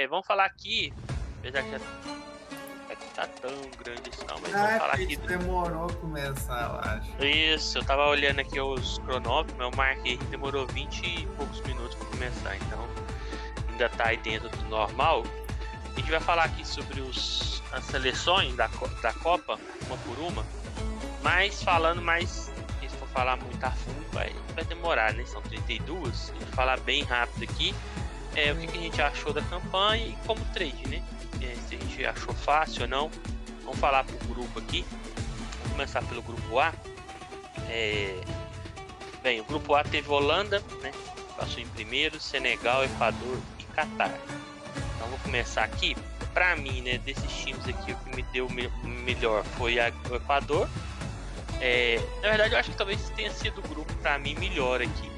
Vamos falar aqui, apesar que tá tão grande isso não, mas vamos falar aqui. Demorou a começar, eu acho. Isso, eu tava olhando aqui os cronómetros, mas eu marquei que demorou 20 e poucos minutos para começar, então ainda tá aí dentro do normal. A gente vai falar aqui sobre as seleções da Copa, uma por uma, mas falando mais, se for falar muito a fundo, vai demorar, né? São 32, a gente falar bem rápido aqui, o que a gente achou da campanha e como trade, né? Se a gente achou fácil ou não. Vamos falar pro grupo aqui. Vamos começar pelo grupo A. Bem, o grupo A teve Holanda, né? Passou em primeiro, Senegal, Equador e Catar. Então vou começar aqui. Para mim, né, desses times aqui, o que me deu melhor foi o Equador. Na verdade, eu acho que talvez tenha sido o grupo para mim melhor aqui.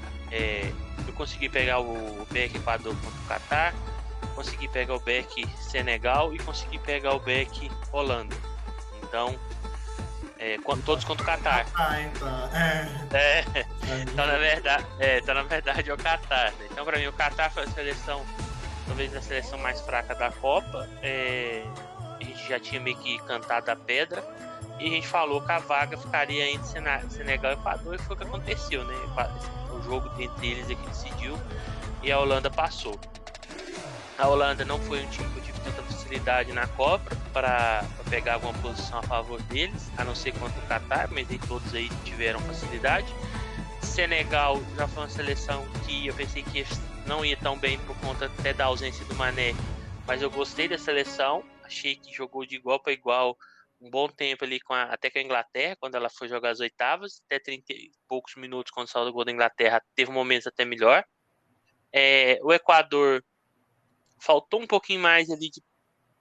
Eu consegui pegar o back Equador contra o Catar, consegui pegar o back Senegal e consegui pegar o back Holanda. Então, todos contra o Catar. Então, na verdade é o Catar, né? Então, para mim, o Catar foi a seleção, talvez a seleção mais fraca da Copa. A gente já tinha meio que cantado a pedra e a gente falou que a vaga ficaria entre Senegal e Equador, e foi o que aconteceu, né? O jogo entre eles é que decidiu e a Holanda passou. A Holanda não foi um time que tive tanta facilidade na Copa para pegar alguma posição a favor deles, a não ser contra o Catar, mas nem todos aí tiveram facilidade. Senegal já foi uma seleção que eu pensei que não ia tão bem por conta até da ausência do Mané, mas eu gostei da seleção, achei que jogou de igual para igual um bom tempo ali até com a Inglaterra, quando ela foi jogar as oitavas, até 30 e poucos minutos quando saiu do gol da Inglaterra, teve momentos até melhor. O Equador faltou um pouquinho mais ali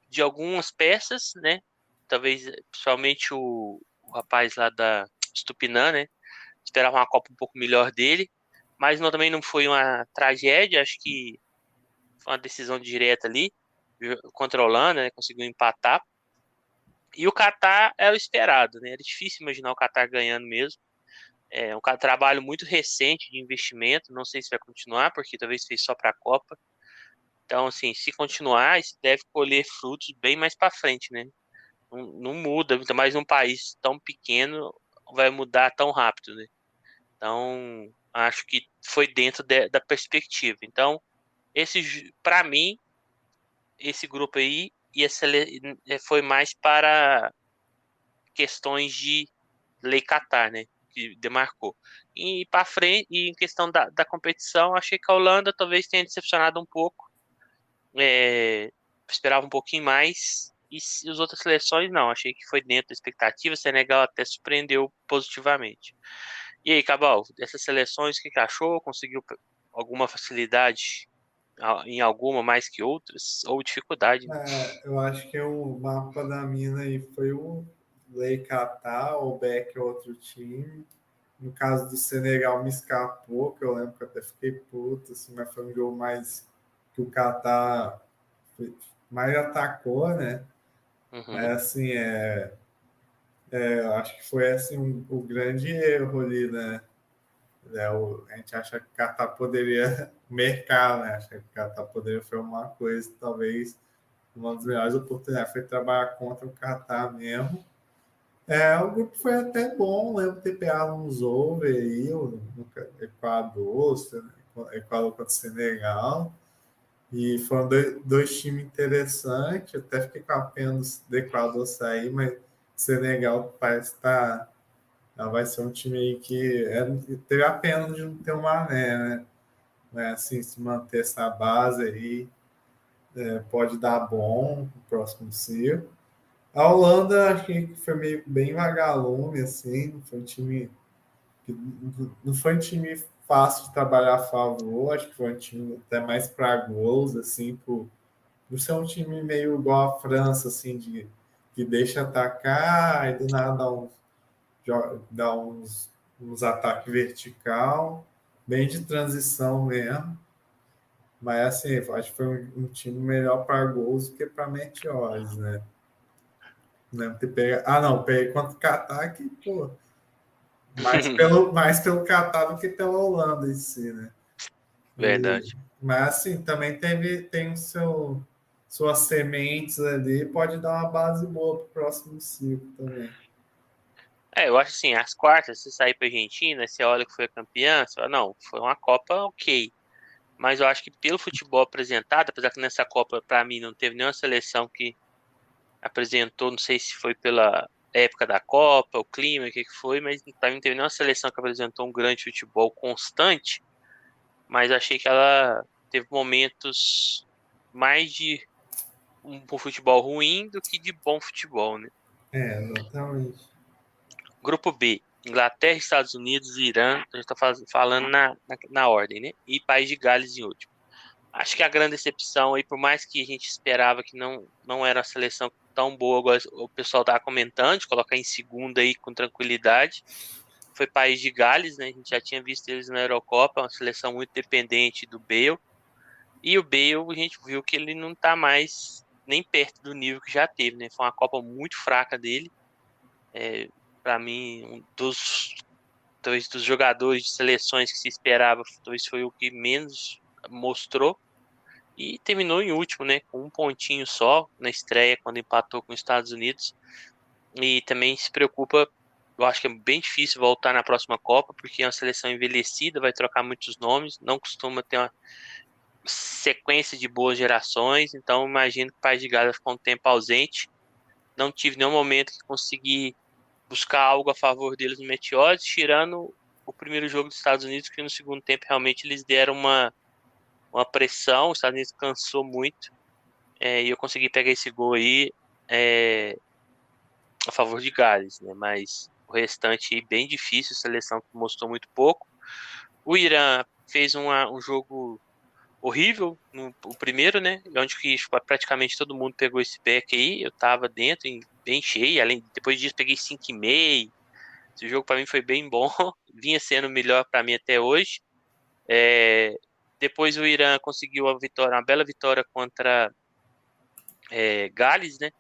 de algumas peças, né? Talvez, principalmente o rapaz lá da Estupinã, né? Esperava uma Copa um pouco melhor dele, mas também não foi uma tragédia, acho que foi uma decisão direta ali, contra a Holanda, né? Conseguiu empatar. E o Catar era o esperado, né? Era difícil imaginar o Catar ganhando mesmo. É um trabalho muito recente de investimento, não sei se vai continuar, porque talvez fez só para a Copa. Então, assim, se continuar, isso deve colher frutos bem mais para frente, né? Não muda, ainda mais num país tão pequeno, vai mudar tão rápido, né? Então, acho que foi dentro da perspectiva. Então, para mim, esse grupo aí foi mais para questões de lei Qatar, né? Que demarcou. E para frente, e em questão da competição, achei que a Holanda talvez tenha decepcionado um pouco. Esperava um pouquinho mais. E as outras seleções, não. Achei que foi dentro da expectativa. O Senegal até surpreendeu positivamente. E aí, Cabal, dessas seleções, o que achou? Conseguiu alguma facilidade em alguma mais que outras? Ou dificuldade? Eu acho que o mapa da mina aí foi o Lei Catar, o Beck é outro time. No caso do Senegal me escapou, que eu lembro que eu até fiquei puto, assim, mas foi um jogo mais que o Catar mais atacou, né? Uhum. Mas assim, eu acho que foi assim o grande erro ali, né? A gente acha que o Catar poderia mercar, né? Acha que o Catar poderia fazer uma coisa, talvez uma das melhores oportunidades foi trabalhar contra o Catar mesmo. O grupo foi até bom, lembro de ter pegado uns over aí, no Equador, Equador contra o Senegal. E foram dois times interessantes. Até fiquei com a pena do Equador sair, mas o Senegal parece que vai ser um time aí que teve a pena de não ter uma Mané, né? Mas assim, se manter essa base aí, pode dar bom no próximo ciclo. A Holanda achei que foi meio bem vagalume, assim, não foi um time fácil de trabalhar a favor, acho que foi um time até mais para gols, assim, por ser um time meio igual a França, assim, que deixa atacar e do nada dá uns ataques vertical, bem de transição mesmo. Mas assim, acho que foi um time melhor para gols do que para meteores, né? Não, não, peguei contra o Catar que, pô, mais pelo Catar do que pela Holanda em si, né? Verdade. Mas assim, também tem o seu. suas sementes ali, pode dar uma base boa para o próximo ciclo também. Eu acho assim, as quartas, se sair pra Argentina, você olha que foi a campeã, você fala, não, foi uma Copa ok. Mas eu acho que pelo futebol apresentado, apesar que nessa Copa, pra mim, não teve nenhuma seleção que apresentou, não sei se foi pela época da Copa, o clima, o que que foi, mas pra mim não teve nenhuma seleção que apresentou um grande futebol constante, mas achei que ela teve momentos mais de um futebol ruim do que de bom futebol, né? Exatamente. Grupo B, Inglaterra, Estados Unidos, Irã, a gente está falando na ordem, né? E País de Gales em último. Acho que a grande decepção aí, por mais que a gente esperava que não era uma seleção tão boa, igual o pessoal estava comentando, de colocar em segunda aí com tranquilidade, foi País de Gales, né? A gente já tinha visto eles na Eurocopa, uma seleção muito dependente do Bale. E o Bale, a gente viu que ele não está mais nem perto do nível que já teve, né? Foi uma Copa muito fraca dele. É, para mim, talvez dos jogadores de seleções que se esperava, talvez foi o que menos mostrou. E terminou em último, né? Com um pontinho só na estreia, quando empatou com os Estados Unidos. E também se preocupa, eu acho que é bem difícil voltar na próxima Copa, porque é uma seleção envelhecida, vai trocar muitos nomes, não costuma ter uma sequência de boas gerações. Então, imagino que o País de Gales ficou um tempo ausente. Não tive nenhum momento que consegui buscar algo a favor deles no Meteors, tirando o primeiro jogo dos Estados Unidos, que no segundo tempo realmente eles deram uma pressão, os Estados Unidos cansou muito, e eu consegui pegar esse gol aí a favor de Gales, né? Mas o restante aí bem difícil, a seleção que mostrou muito pouco. O Irã fez um jogo horrível no o primeiro, né? Onde que praticamente todo mundo pegou esse back aí, eu tava dentro, bem cheio, além depois disso peguei 5,5. Esse jogo para mim foi bem bom, vinha sendo melhor para mim até hoje. É, depois o Irã conseguiu a vitória, uma bela vitória contra Gales, né?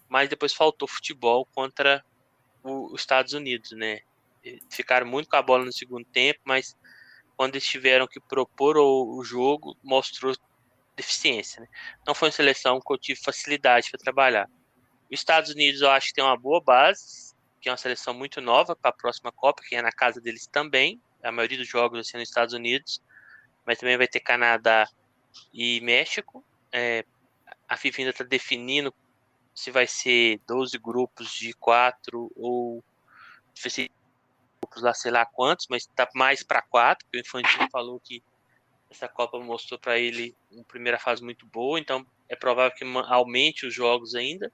Mas depois faltou futebol contra os Estados Unidos, né? Ficaram muito com a bola no segundo tempo, mas quando eles tiveram que propor o jogo, mostrou deficiência, né? Não foi uma seleção que eu tive facilidade para trabalhar. Os Estados Unidos eu acho que tem uma boa base, que é uma seleção muito nova para a próxima Copa, que é na casa deles também. A maioria dos jogos vai ser nos Estados Unidos, mas também vai ter Canadá e México. A FIFA ainda está definindo se vai ser 12 grupos de 4 ou se vai ser grupos lá, sei lá quantos, mas está mais para 4, porque o Infantino falou que essa Copa mostrou para ele uma primeira fase muito boa, então é provável que aumente os jogos ainda,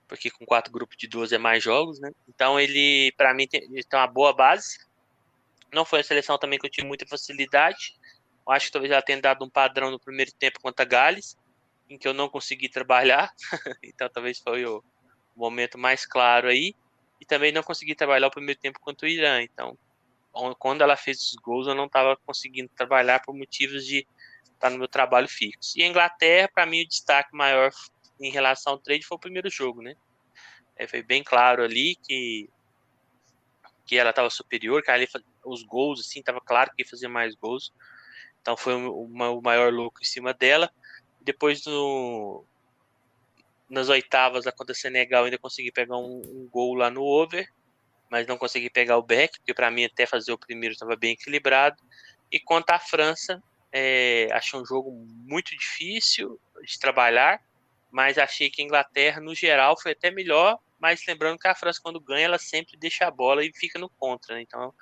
porque com 4 grupos de 12 é mais jogos, né? Então ele, para mim, ele tem uma boa base. Não foi a seleção também que eu tive muita facilidade. Eu acho que talvez ela tenha dado um padrão no primeiro tempo contra Gales, em que eu não consegui trabalhar. Então talvez foi o momento mais claro aí. E também não consegui trabalhar o primeiro tempo contra o Irã. Então, quando ela fez os gols, eu não estava conseguindo trabalhar por motivos de estar no meu trabalho fixo. E a Inglaterra, para mim, o destaque maior em relação ao trade foi o primeiro jogo, né? Foi bem claro ali que ela estava superior, que ali os gols, assim, estava claro que ia fazer mais gols. Então foi o maior lucro em cima dela. Depois nas oitavas, a contra Senegal, ainda consegui pegar um gol lá no over, mas não consegui pegar o back, porque para mim até fazer o primeiro estava bem equilibrado. E quanto à França, achei um jogo muito difícil de trabalhar, mas achei que a Inglaterra, no geral, foi até melhor, mas lembrando que a França, quando ganha, ela sempre deixa a bola e fica no contra, né? Então,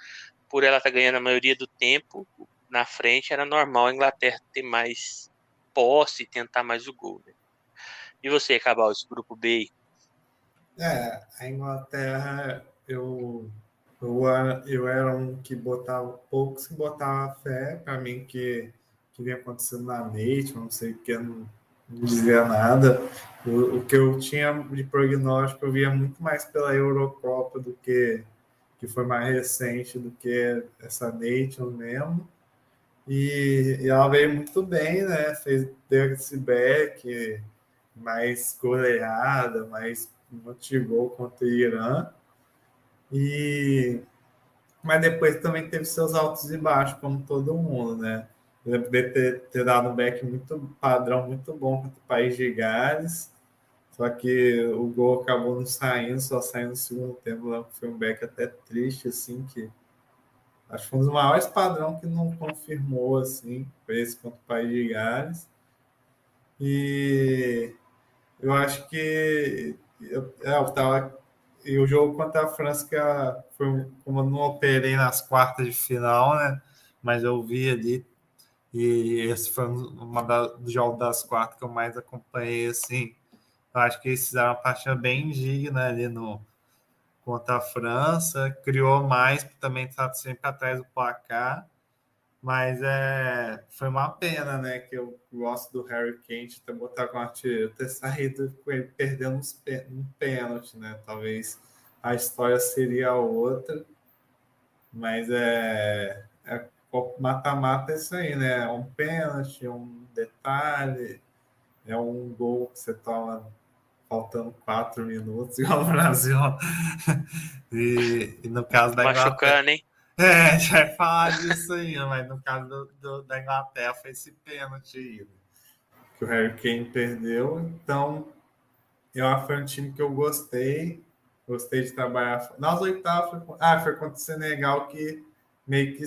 por ela estar ganhando a maioria do tempo na frente, era normal a Inglaterra ter mais posse e tentar mais o gol, né? E você, Cabal, esse grupo B? A Inglaterra, eu era um que botava, poucos que botava fé, para mim que vinha acontecendo na Nate, não sei o que, eu não dizia nada. O que eu tinha de prognóstico, eu via muito mais pela Eurocopa do que foi mais recente do que essa Nation mesmo. E ela veio muito bem, né? Deu esse back, mais goleada, mais motivou contra o Irã. Mas depois também teve seus altos e baixos, como todo mundo, né? lembro de ter dado um back muito padrão, muito bom contra o País de Gales. Só que o gol acabou não saindo, só saindo no segundo tempo. Lembro que foi um back até triste, assim, que acho que foi um dos maiores padrão que não confirmou, assim, foi esse contra o País de Gales. E eu acho que eu tava. E o jogo contra a França, como eu não operei nas quartas de final, né? Mas eu vi ali. E esse foi dos jogos das quartas que eu mais acompanhei, assim. Eu acho que eles fizeram uma partida bem digna ali contra a França. Criou mais, também está sempre atrás do placar. Mas foi uma pena, né? Que eu gosto do Harry Kane ter botado com artilheiro, ter saído com ele perdendo um pênalti, né? Talvez a história seria outra, mas mata-mata é isso aí, né? É um pênalti, um detalhe, é um gol que você toma faltando 4 minutos, igual o Brasil. E no caso da Inglaterra. Machucando, hein? Já ia falar disso aí, mas no caso da Inglaterra foi esse pênalti aí, né, que o Harry Kane perdeu. Então, eu acho que foi um time que eu gostei de trabalhar. Nas oitavas, foi contra o Senegal que meio que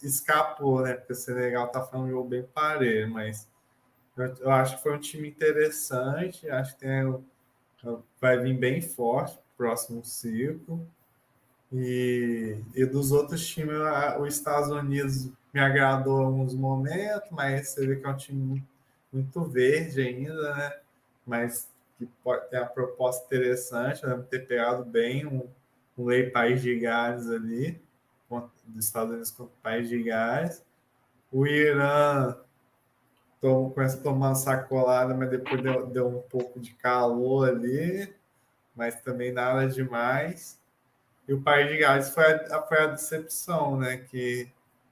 escapou, né? Porque o Senegal tá falando um jogo bem parelho, mas eu acho que foi um time interessante, acho que vai vir bem forte no próximo ciclo. E dos outros times, os Estados Unidos me agradou em alguns momentos, mas você vê que é um time muito verde ainda, né? Mas que pode ter uma proposta interessante, né? Ter pegado bem um Lei País de Gales ali, dos Estados Unidos contra o País de Gales. O Irã começa a tomar uma sacolada, mas depois deu um pouco de calor ali, mas também nada demais. E o País de Gales foi a decepção, né? Que,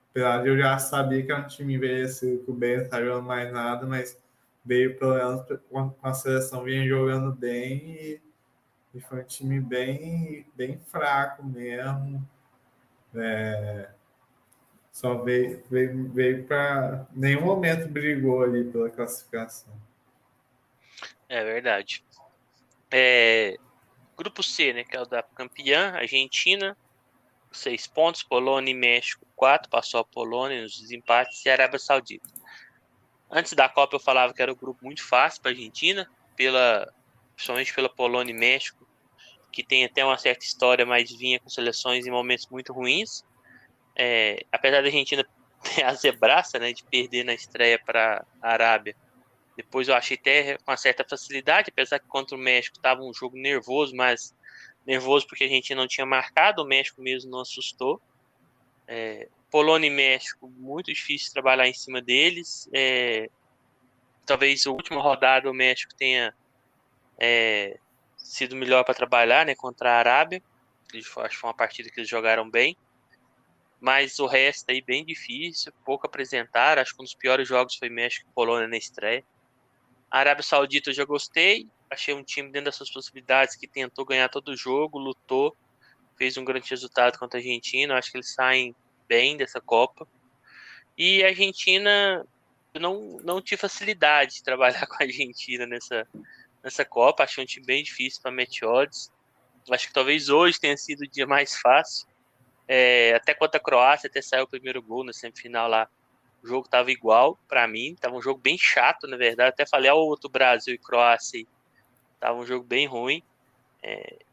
apesar de eu já sabia que era um time envelhecido, que o Ben não estava jogando mais nada, mas veio pelo menos com a seleção, vinha jogando bem e foi um time bem fraco mesmo. Só veio para. Nenhum momento brigou ali pela classificação. É verdade. Grupo C, né? Que é o da campeã, Argentina, 6 pontos. Polônia e México, 4. Passou a Polônia nos desempates e a Arábia Saudita. Antes da Copa eu falava que era um grupo muito fácil para a Argentina, principalmente pela Polônia e México, que tem até uma certa história, mas vinha com seleções em momentos muito ruins. Apesar da Argentina ter a zebraça, né, de perder na estreia para a Arábia, depois eu achei até com uma certa facilidade, apesar que contra o México estava um jogo nervoso, mas nervoso porque a gente não tinha marcado, o México mesmo não assustou. Polônia e México, muito difícil trabalhar em cima deles. Talvez a última rodada o México tenha sido melhor para trabalhar, né, contra a Arábia. Acho que foi uma partida que eles jogaram bem. Mas o resto aí bem difícil, pouco apresentar. Acho que um dos piores jogos foi México e Polônia na estreia. A Arábia Saudita eu já gostei. Achei um time dentro das suas possibilidades que tentou ganhar todo o jogo, lutou, fez um grande resultado contra a Argentina. Acho que eles saem bem dessa Copa. E a Argentina, eu não tive facilidade de trabalhar com a Argentina nessa Copa. Achei um time bem difícil para Meteodes. Acho que talvez hoje tenha sido o dia mais fácil. Até contra a Croácia, até saiu o primeiro gol na semifinal lá. O jogo tava igual para mim, tava um jogo bem chato, na verdade. Até falei ao outro Brasil e Croácia, tava um jogo bem ruim.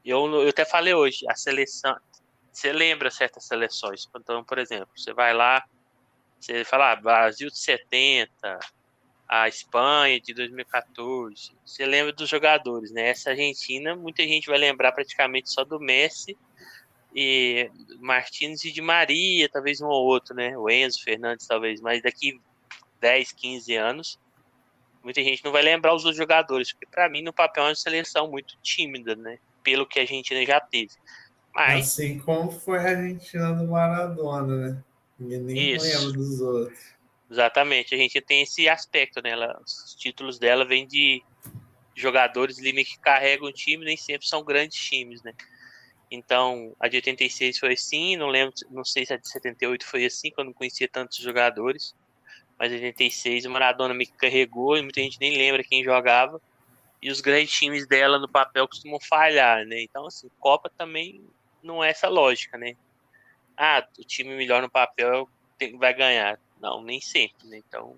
Eu até falei hoje, a seleção, você lembra certas seleções? Então, por exemplo, você vai lá, você fala, Brasil de 70, a Espanha de 2014. Você lembra dos jogadores, né? Essa Argentina, muita gente vai lembrar praticamente só do Messi e Martins e Di Maria, talvez um ou outro, né? O Enzo Fernandes, talvez, mas daqui 10, 15 anos, muita gente não vai lembrar os outros jogadores, porque para mim no papel é uma seleção muito tímida, né? Pelo que a Argentina já teve. Mas, Assim como foi a Argentina do Maradona, né? Ninguém nem lembra isso, dos outros. exatamente, a gente tem esse aspecto, né? Os títulos dela vêm de jogadores ali que carregam o time, nem sempre são grandes times, né? Então, a de 86 foi assim, não lembro, não sei se a de 78 foi assim, quando eu não conhecia tantos jogadores. mas em 86 o Maradona me carregou e muita gente nem lembra quem jogava. E os grandes times dela no papel costumam falhar, né? Então, assim, Copa também não é essa lógica, né? Ah, o time melhor no papel vai ganhar. Não, nem sempre, né? Então,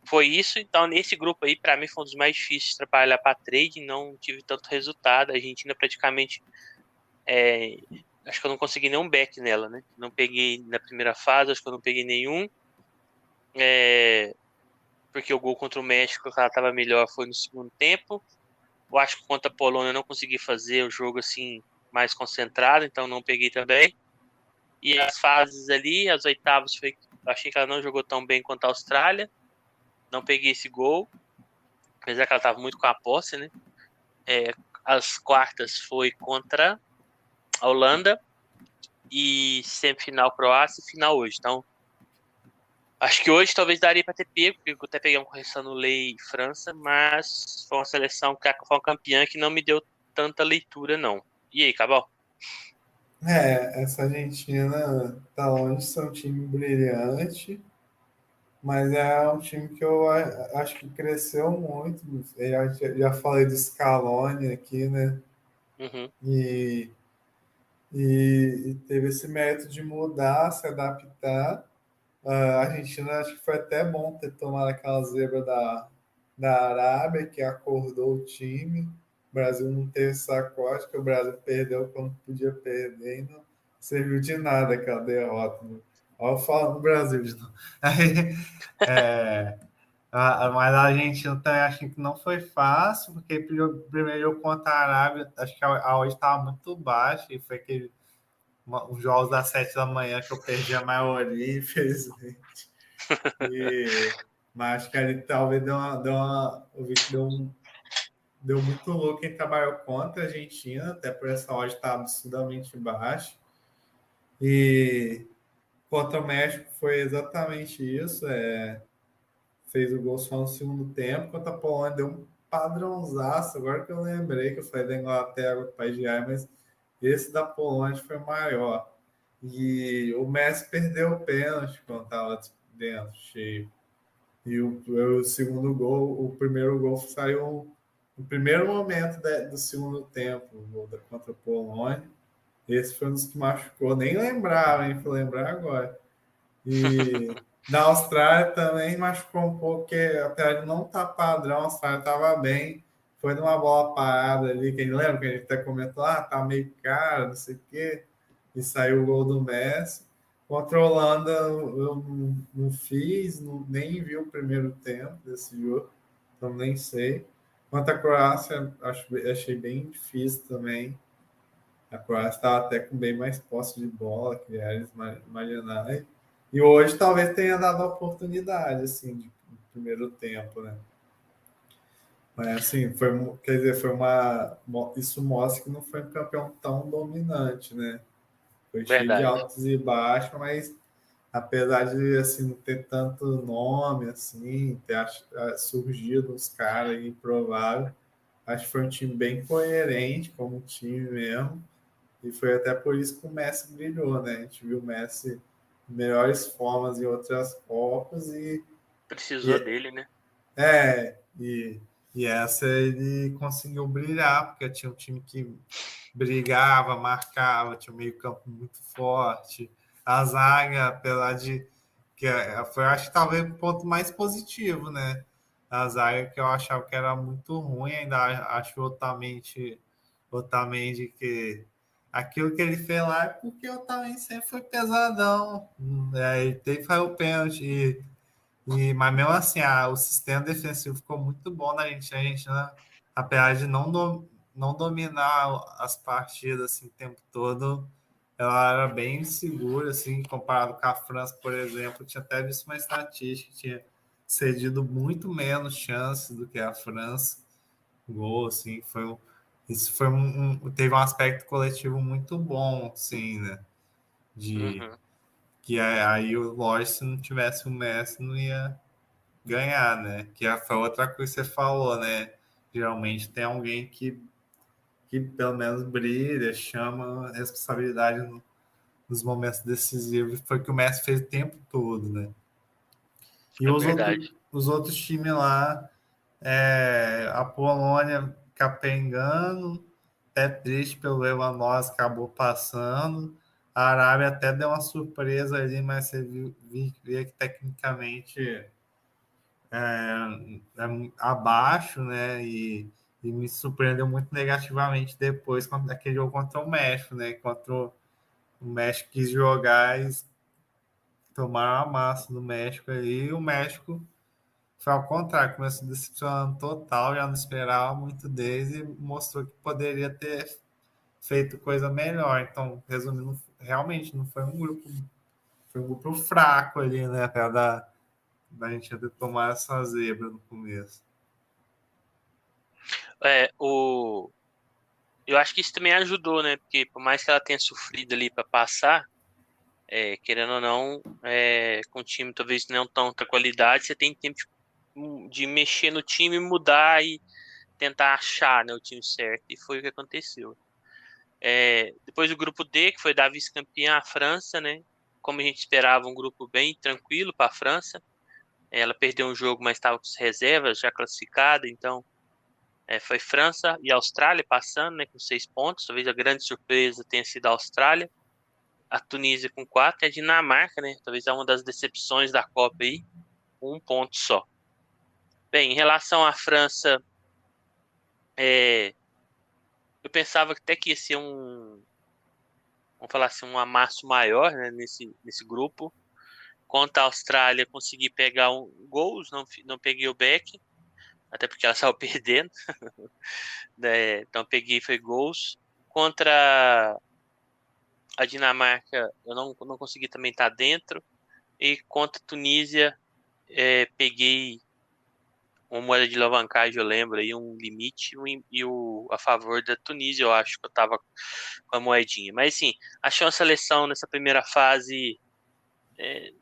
foi isso. Então, nesse grupo aí, para mim, foi um dos mais difíceis de trabalhar para trade. Não tive tanto resultado. A Argentina praticamente. é, Acho que eu não consegui nenhum back nela, né? Não peguei na primeira fase, acho que eu não peguei nenhum. É, porque o gol contra o México, que ela estava melhor, foi no segundo tempo. Eu acho que contra a Polônia eu não consegui fazer o jogo assim mais concentrado, então não peguei também. E as fases ali, as oitavas, achei que ela não jogou tão bem quanto a Austrália. Não peguei esse gol, apesar que ela estava muito com a posse, né? É, as quartas foi contra a Holanda e semifinal Croácia e final hoje. Então, acho que hoje talvez daria para ter pego, porque eu até peguei uma correção no Lei França, mas foi uma seleção que foi uma campeã que não me deu tanta leitura, não. E aí, Cabal? Essa Argentina tá longe de ser um time brilhante, mas é um time que eu acho que cresceu muito. Eu já falei do Scaloni aqui, né? Uhum. E, e teve esse mérito de mudar, se adaptar. A Argentina acho que foi até bom ter tomado aquela zebra da Arábia, que acordou o time. O Brasil não teve sacode, que o Brasil perdeu quando podia perder e não serviu de nada aquela derrota. Olha eu falo no Brasil de novo. Aí, é, mas a Argentina também acho que não foi fácil, porque primeiro jogo contra a Arábia, acho que a hoje estava muito baixa, e foi aquele os jogos das 7 da manhã que eu perdi a maioria, infelizmente. E, mas acho que ali talvez eu vi que deu muito louco quem trabalhou contra a Argentina, até por essa odd estar absurdamente baixa. E contra o México foi exatamente isso. Fez o gol só no segundo tempo, contra a Polônia deu um padrãozaço. Agora que eu lembrei que eu falei da Inglaterra, do País de Gales, mas esse da Polônia foi maior. E o Messi perdeu o pênalti quando estava dentro, cheio. E o segundo gol, o primeiro gol saiu no primeiro momento do segundo tempo, o gol contra a Polônia. Esse foi um dos que machucou. Nem lembrava, hein? Fui lembrar agora. E na Austrália também machucou um pouco, porque apesar de não estar padrão, a Austrália estava bem. Foi numa bola parada ali, quem lembra que a gente até comentou, tá meio caro, não sei o quê. E saiu o gol do Messi. Contra a Holanda, eu não fiz, nem vi o primeiro tempo desse jogo, então nem sei. Quanto à Croácia, achei bem difícil também. A Croácia estava até com bem mais posse de bola que eles imaginarem. E hoje talvez tenha dado a oportunidade, assim, de primeiro tempo, né? Mas, assim, quer dizer, isso mostra que não foi um campeão tão dominante, né? Foi cheio de Verdade. altos e baixos, mas apesar de assim não ter tanto nome assim, ter surgido uns caras improváveis, acho que foi um time bem coerente como time mesmo, e foi até por isso que o Messi brilhou, né? A gente viu o Messi em melhores formas em outras Copas Precisou e dele, né? é, e, e essa ele conseguiu brilhar, porque tinha um time que brigava, marcava, tinha um meio-campo muito forte. A zaga, apesar de foi, acho que talvez o ponto mais positivo, né? A zaga que eu achava que era muito ruim, ainda acho Otamendi que aquilo que ele fez lá é porque o Otamendi sempre foi pesadão. Ele teve que fazer o pênalti. Mas mesmo assim, o sistema defensivo ficou muito bom na Argentina. A Argentina, apesar de não dominar as partidas assim, o tempo todo, ela era bem segura, assim, comparado com a França, por exemplo. Eu tinha até visto uma estatística que tinha cedido muito menos chances do que a França. Gol, assim, isso teve um aspecto coletivo muito bom, assim, né? De Uhum. que aí, lógico, se não tivesse o Messi, não ia ganhar, né? Foi outra coisa que você falou, né? Geralmente tem alguém que pelo menos brilha, chama a responsabilidade nos momentos decisivos. Foi o que o Messi fez o tempo todo, né? E É verdade. os outros times lá, a Polônia capengando, até triste pelo Lewandowski, acabou passando. A Arábia até deu uma surpresa ali, mas você via que tecnicamente abaixo, né? E me surpreendeu muito negativamente depois daquele jogo contra o México, né? Contra o México quis jogar e tomaram a massa do México ali, e o México foi ao contrário, começou decepcionando total, já não esperava muito deles e mostrou que poderia ter feito coisa melhor. Então, resumindo, realmente não foi um grupo fraco ali, né? Até da gente ter tomado essa zebra no começo. Eu acho que isso também ajudou, né? Porque por mais que ela tenha sofrido ali para passar, querendo ou não, com o time talvez não tanta qualidade, você tem tempo de mexer no time, mudar e tentar achar, né, o time certo. E foi o que aconteceu. Depois do grupo D, que foi da vice-campeã, a França, né? Como a gente esperava, um grupo bem tranquilo para a França. Ela perdeu um jogo, mas estava com as reservas já classificada, então foi França e Austrália passando, né, com 6 pontos. Talvez a grande surpresa tenha sido a Austrália. A Tunísia com 4 e a Dinamarca, né? Talvez é uma das decepções da Copa aí, com 1 ponto só. Bem, em relação à França, é, eu pensava que até que ia ser vamos falar assim, um amasso maior, né, nesse grupo. Contra a Austrália, consegui pegar gols, não peguei o back, até porque ela saiu perdendo. Né? Então peguei foi gols. Contra a Dinamarca, eu não consegui também estar dentro. E contra a Tunísia, peguei uma moeda de alavancagem, eu lembro, aí um limite a favor da Tunísia, eu acho que eu tava com a moedinha. Mas assim, achei uma seleção nessa primeira fase é,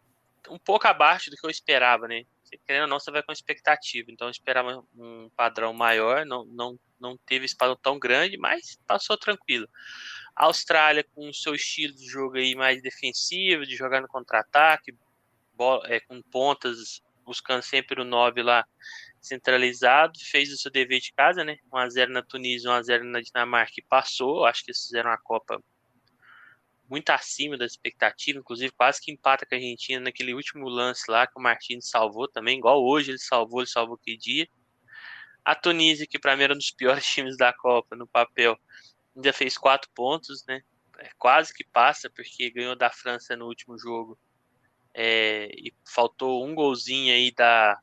um pouco abaixo do que eu esperava, né? Querendo ou não, você vai com expectativa. Então eu esperava um padrão maior, não teve esse padrão tão grande, mas passou tranquilo. A Austrália com o seu estilo de jogo aí mais defensivo, de jogar no contra-ataque, com pontas, buscando sempre o 9 lá centralizado, fez o seu dever de casa, né? 1-0 na Tunísia, 1-0 na Dinamarca e passou. Acho que eles fizeram a Copa muito acima da expectativa, inclusive quase que empata com a Argentina naquele último lance lá que o Martins salvou também, igual hoje ele salvou aquele dia. A Tunísia, que para mim era um dos piores times da Copa no papel, ainda fez 4 pontos, né? Quase que passa, porque ganhou da França no último jogo. E faltou um golzinho aí da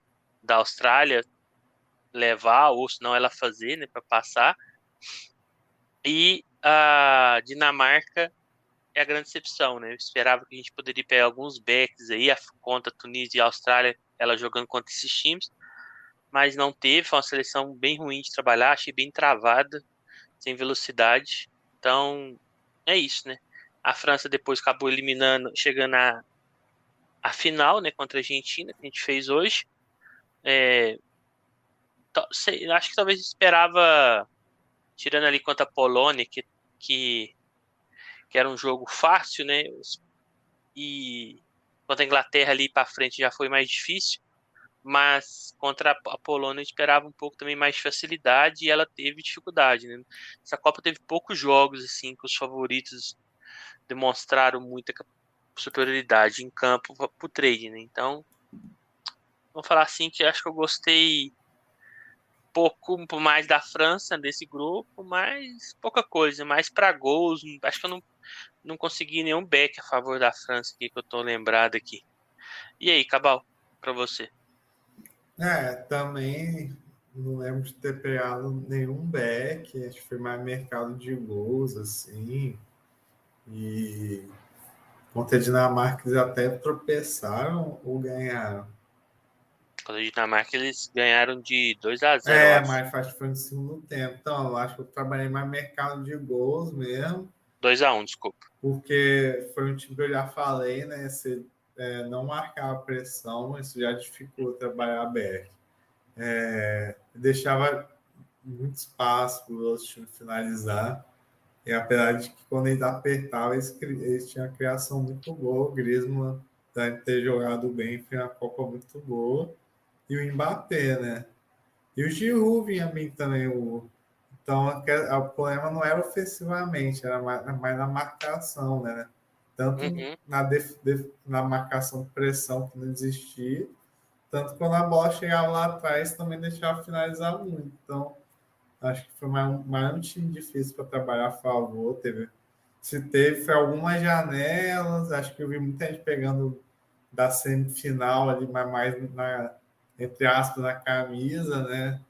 Austrália levar, ou senão ela fazer, né, para passar. E a Dinamarca é a grande decepção, né? Eu esperava que a gente poderia pegar alguns backs aí, contra a Tunísia e a Austrália, ela jogando contra esses times, mas não teve, foi uma seleção bem ruim de trabalhar, achei bem travada, sem velocidade. Então, é isso, né? A França depois acabou eliminando, chegando à final, né, contra a Argentina, que a gente fez hoje. Acho que talvez esperava, tirando ali contra a Polônia, que, que era um jogo fácil, né? E contra a Inglaterra ali para frente já foi mais difícil, mas contra a Polônia eu esperava um pouco também mais de facilidade e ela teve dificuldade, né? Essa Copa teve poucos jogos assim que os favoritos demonstraram muita superioridade em campo para o trade, né? Então, vou falar assim que acho que eu gostei pouco mais da França desse grupo, mas pouca coisa, mais para gols. Acho que eu não consegui nenhum back a favor da França aqui que eu tô lembrado aqui. E aí, Cabal, para você? Também não lembro de ter pegado nenhum back, acho que foi mais mercado de gols, assim. E contra a Dinamarca eles até tropeçaram ou ganharam. Contra a Dinamarca eles ganharam de 2-0, eu acho. Mas acho que foi no segundo tempo. Então, eu acho que eu trabalhei mais mercado de gols mesmo, 2-1, desculpa. porque foi um time que eu já falei, né? Se não marcar a pressão, isso já dificulta trabalhar back. Deixava muito espaço para os times finalizar. E apesar de que quando eles apertavam, eles tinham a criação muito boa. O Griezmann ter jogado bem, foi uma Copa muito boa. E o Mbappé, né? E o Giroud vinha bem também. Então, o problema não era ofensivamente, era mais na marcação, né? Tanto Uhum. na marcação de pressão que não existia, tanto quando a bola chegava lá atrás também deixava finalizar muito. Então, acho que foi mais um time difícil para trabalhar a favor. Se teve, foi algumas janelas. Acho que eu vi muita gente pegando da semifinal ali, mas mais entre aspas, na camisa, né?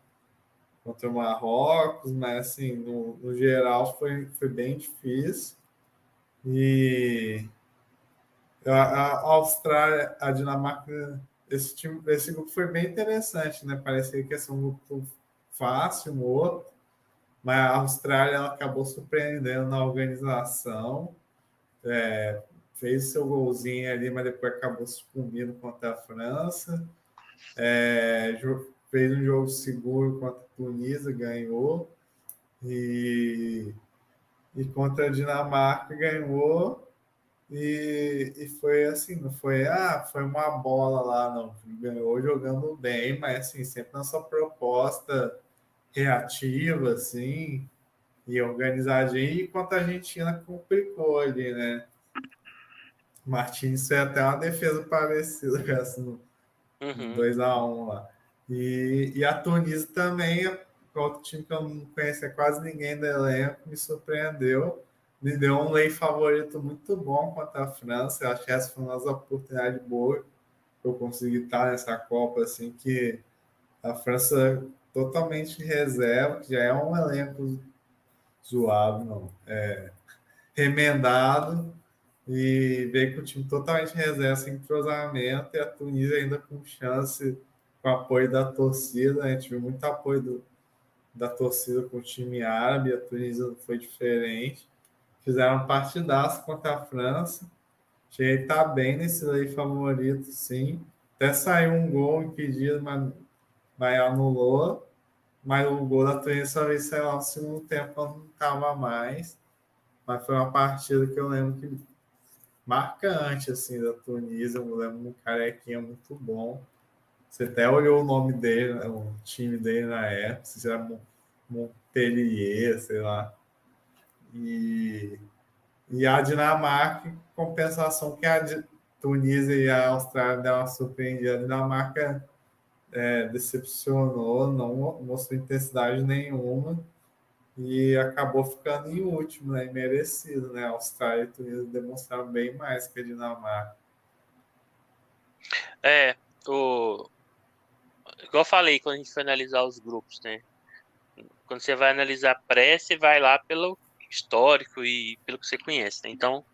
Contra o Marrocos, mas assim, no geral foi bem difícil. E a Austrália, a Dinamarca, esse grupo foi bem interessante, né? Parecia que ia ser um grupo fácil, um outro, mas a Austrália ela acabou surpreendendo na organização, fez seu golzinho ali, mas depois acabou sucumbindo contra a França, fez um jogo seguro contra a Tunísia, ganhou, e, e contra a Dinamarca ganhou. E foi assim, não foi, foi uma bola lá, não. Ganhou jogando bem, mas assim, sempre na sua proposta reativa, assim, e organizadinha, e enquanto a Argentina complicou ali, né? O Martins fez até uma defesa parecida com essa no Uhum. 2-1 lá. E a Tunísia também, outro time que eu não conhecia quase ninguém do elenco, me surpreendeu. Me deu um lei favorito muito bom contra a França. Eu acho que essa foi uma das oportunidades boas que eu consegui estar nessa Copa, assim, que a França totalmente reserva, que já é um elenco zoado, não, remendado, e veio com o time totalmente reserva, sem entrosamento, e a Tunísia ainda com chance, com apoio da torcida. A gente viu muito apoio da torcida com o time árabe, a Tunísia não foi diferente. Fizeram um partidaço contra a França. Cheguei a estar bem nesse lei favorito, sim. Até saiu um gol impedido, mas anulou. Mas o gol da Tunísia só veio sair lá no segundo tempo, quando não estava mais. Mas foi uma partida que eu lembro que marcante, assim, da Tunísia. Eu lembro um carequinha muito bom. Você até olhou o nome dele, né, o time dele na época, se era Montpellier, sei lá. E, e a Dinamarca, em compensação, que a Tunísia e a Austrália deram uma surpreendida. A Dinamarca decepcionou, não mostrou intensidade nenhuma e acabou ficando em último, né? E merecido, né? A Austrália e a Tunísia demonstraram bem mais que a Dinamarca. É, o... igual eu falei quando a gente foi analisar os grupos, né? Quando você vai analisar pré, você vai lá pelo histórico e pelo que você conhece, né? Então,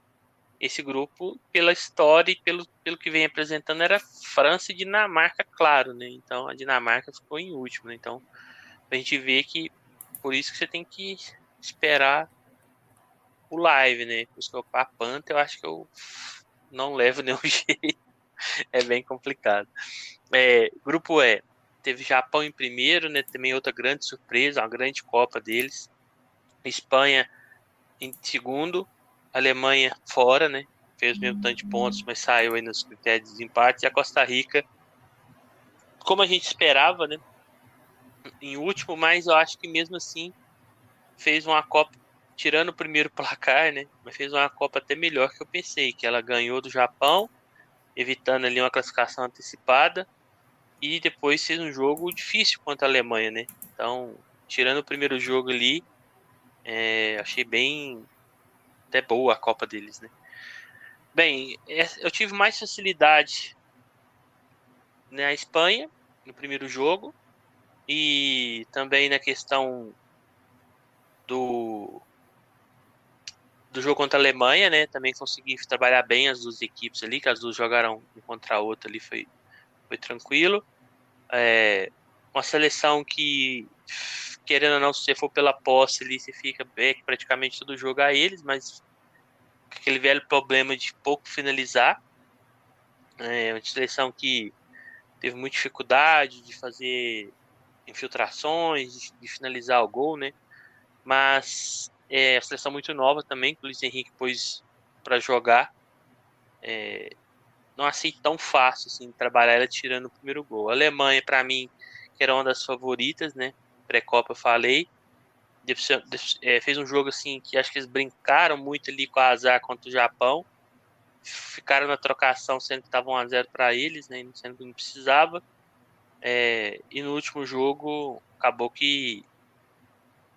esse grupo, pela história e pelo que vem apresentando, era França e Dinamarca, claro, né? Então, a Dinamarca ficou em último, né? Então, a gente vê que por isso que você tem que esperar o live, né? Por isso que eu a Panta, eu acho que eu não levo nenhum jeito. É bem complicado. Grupo E, teve Japão em primeiro, né? Também outra grande surpresa, uma grande Copa deles. Espanha em segundo, Alemanha fora, né? Fez o mesmo tanto de pontos, mas saiu aí nos critérios de desempate. E a Costa Rica, como a gente esperava, né? Em último, mas eu acho que mesmo assim fez uma Copa, tirando o primeiro placar, né? Mas fez uma Copa até melhor que eu pensei, que ela ganhou do Japão, evitando ali uma classificação antecipada, e depois fez um jogo difícil contra a Alemanha, né? Então, tirando o primeiro jogo ali, achei bem até boa a Copa deles, né? Bem, eu tive mais facilidade na Espanha, no primeiro jogo, e também na questão do, do jogo contra a Alemanha, né? Também consegui trabalhar bem as duas equipes ali, que as duas jogaram um contra a outra ali, foi tranquilo. Uma seleção que, querendo ou não, se você for pela posse ali, você fica praticamente todo jogo a eles, mas aquele velho problema de pouco finalizar. Uma seleção que teve muita dificuldade de fazer infiltrações, de finalizar o gol, né? Mas a seleção muito nova também, que o Luiz Henrique pôs para jogar. É, não achei tão fácil assim trabalhar ela tirando o primeiro gol. A Alemanha, para mim, que era uma das favoritas, né? Pré-Copa eu falei, fez um jogo assim que acho que eles brincaram muito ali com a azar contra o Japão. Ficaram na trocação sendo que estava 1-0 para eles, né? Sendo que não precisava. E no último jogo acabou que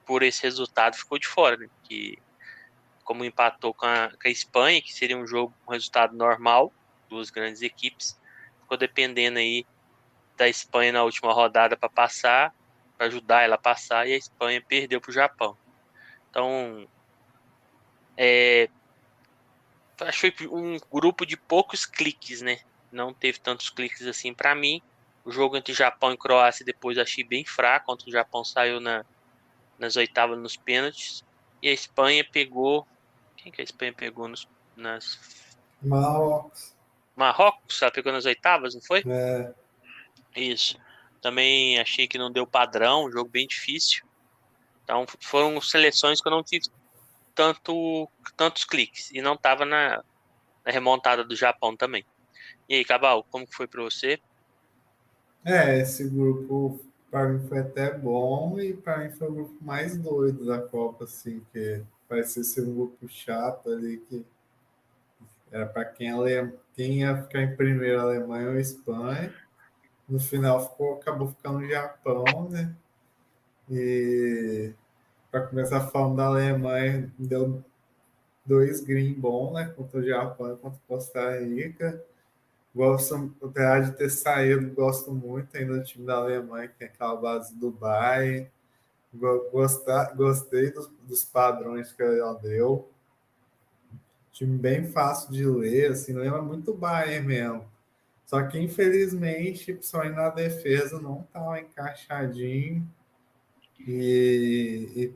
por esse resultado ficou de fora, né? Que como empatou com a Espanha, que seria um resultado normal, duas grandes equipes, ficou dependendo aí da Espanha na última rodada para passar, para ajudar ela a passar, e a Espanha perdeu para o Japão. Então, acho que foi um grupo de poucos cliques, né? Não teve tantos cliques assim para mim. O jogo entre Japão e Croácia depois achei bem fraco, contra o Japão saiu nas oitavas nos pênaltis. E a Espanha pegou. Quem que a Espanha pegou nas. Marrocos. Marrocos? Ela pegou nas oitavas, não foi? É, Isso. Também achei que não deu padrão, um jogo bem difícil. Então foram seleções que eu não tive tantos cliques. E não tava na remontada do Japão também. E aí, Cabal, como que foi pra você? esse grupo para mim foi até bom e para mim foi o grupo mais doido da Copa, assim, que parecia ser um grupo chato ali, que era para quem ia ficar em primeiro, Alemanha ou Espanha. No final acabou ficando o Japão, né? E para começar falando da Alemanha, deu dois green bom, né? Contra o Japão e contra Costa Rica. Gosto, apesar de ter saído, gosto muito ainda do time da Alemanha, que tem aquela base do Bayern. Gostei dos padrões que ela deu. Time bem fácil de ler, assim, lembra muito Bayern mesmo. Só que, infelizmente, principalmente na defesa, não estava encaixadinho. E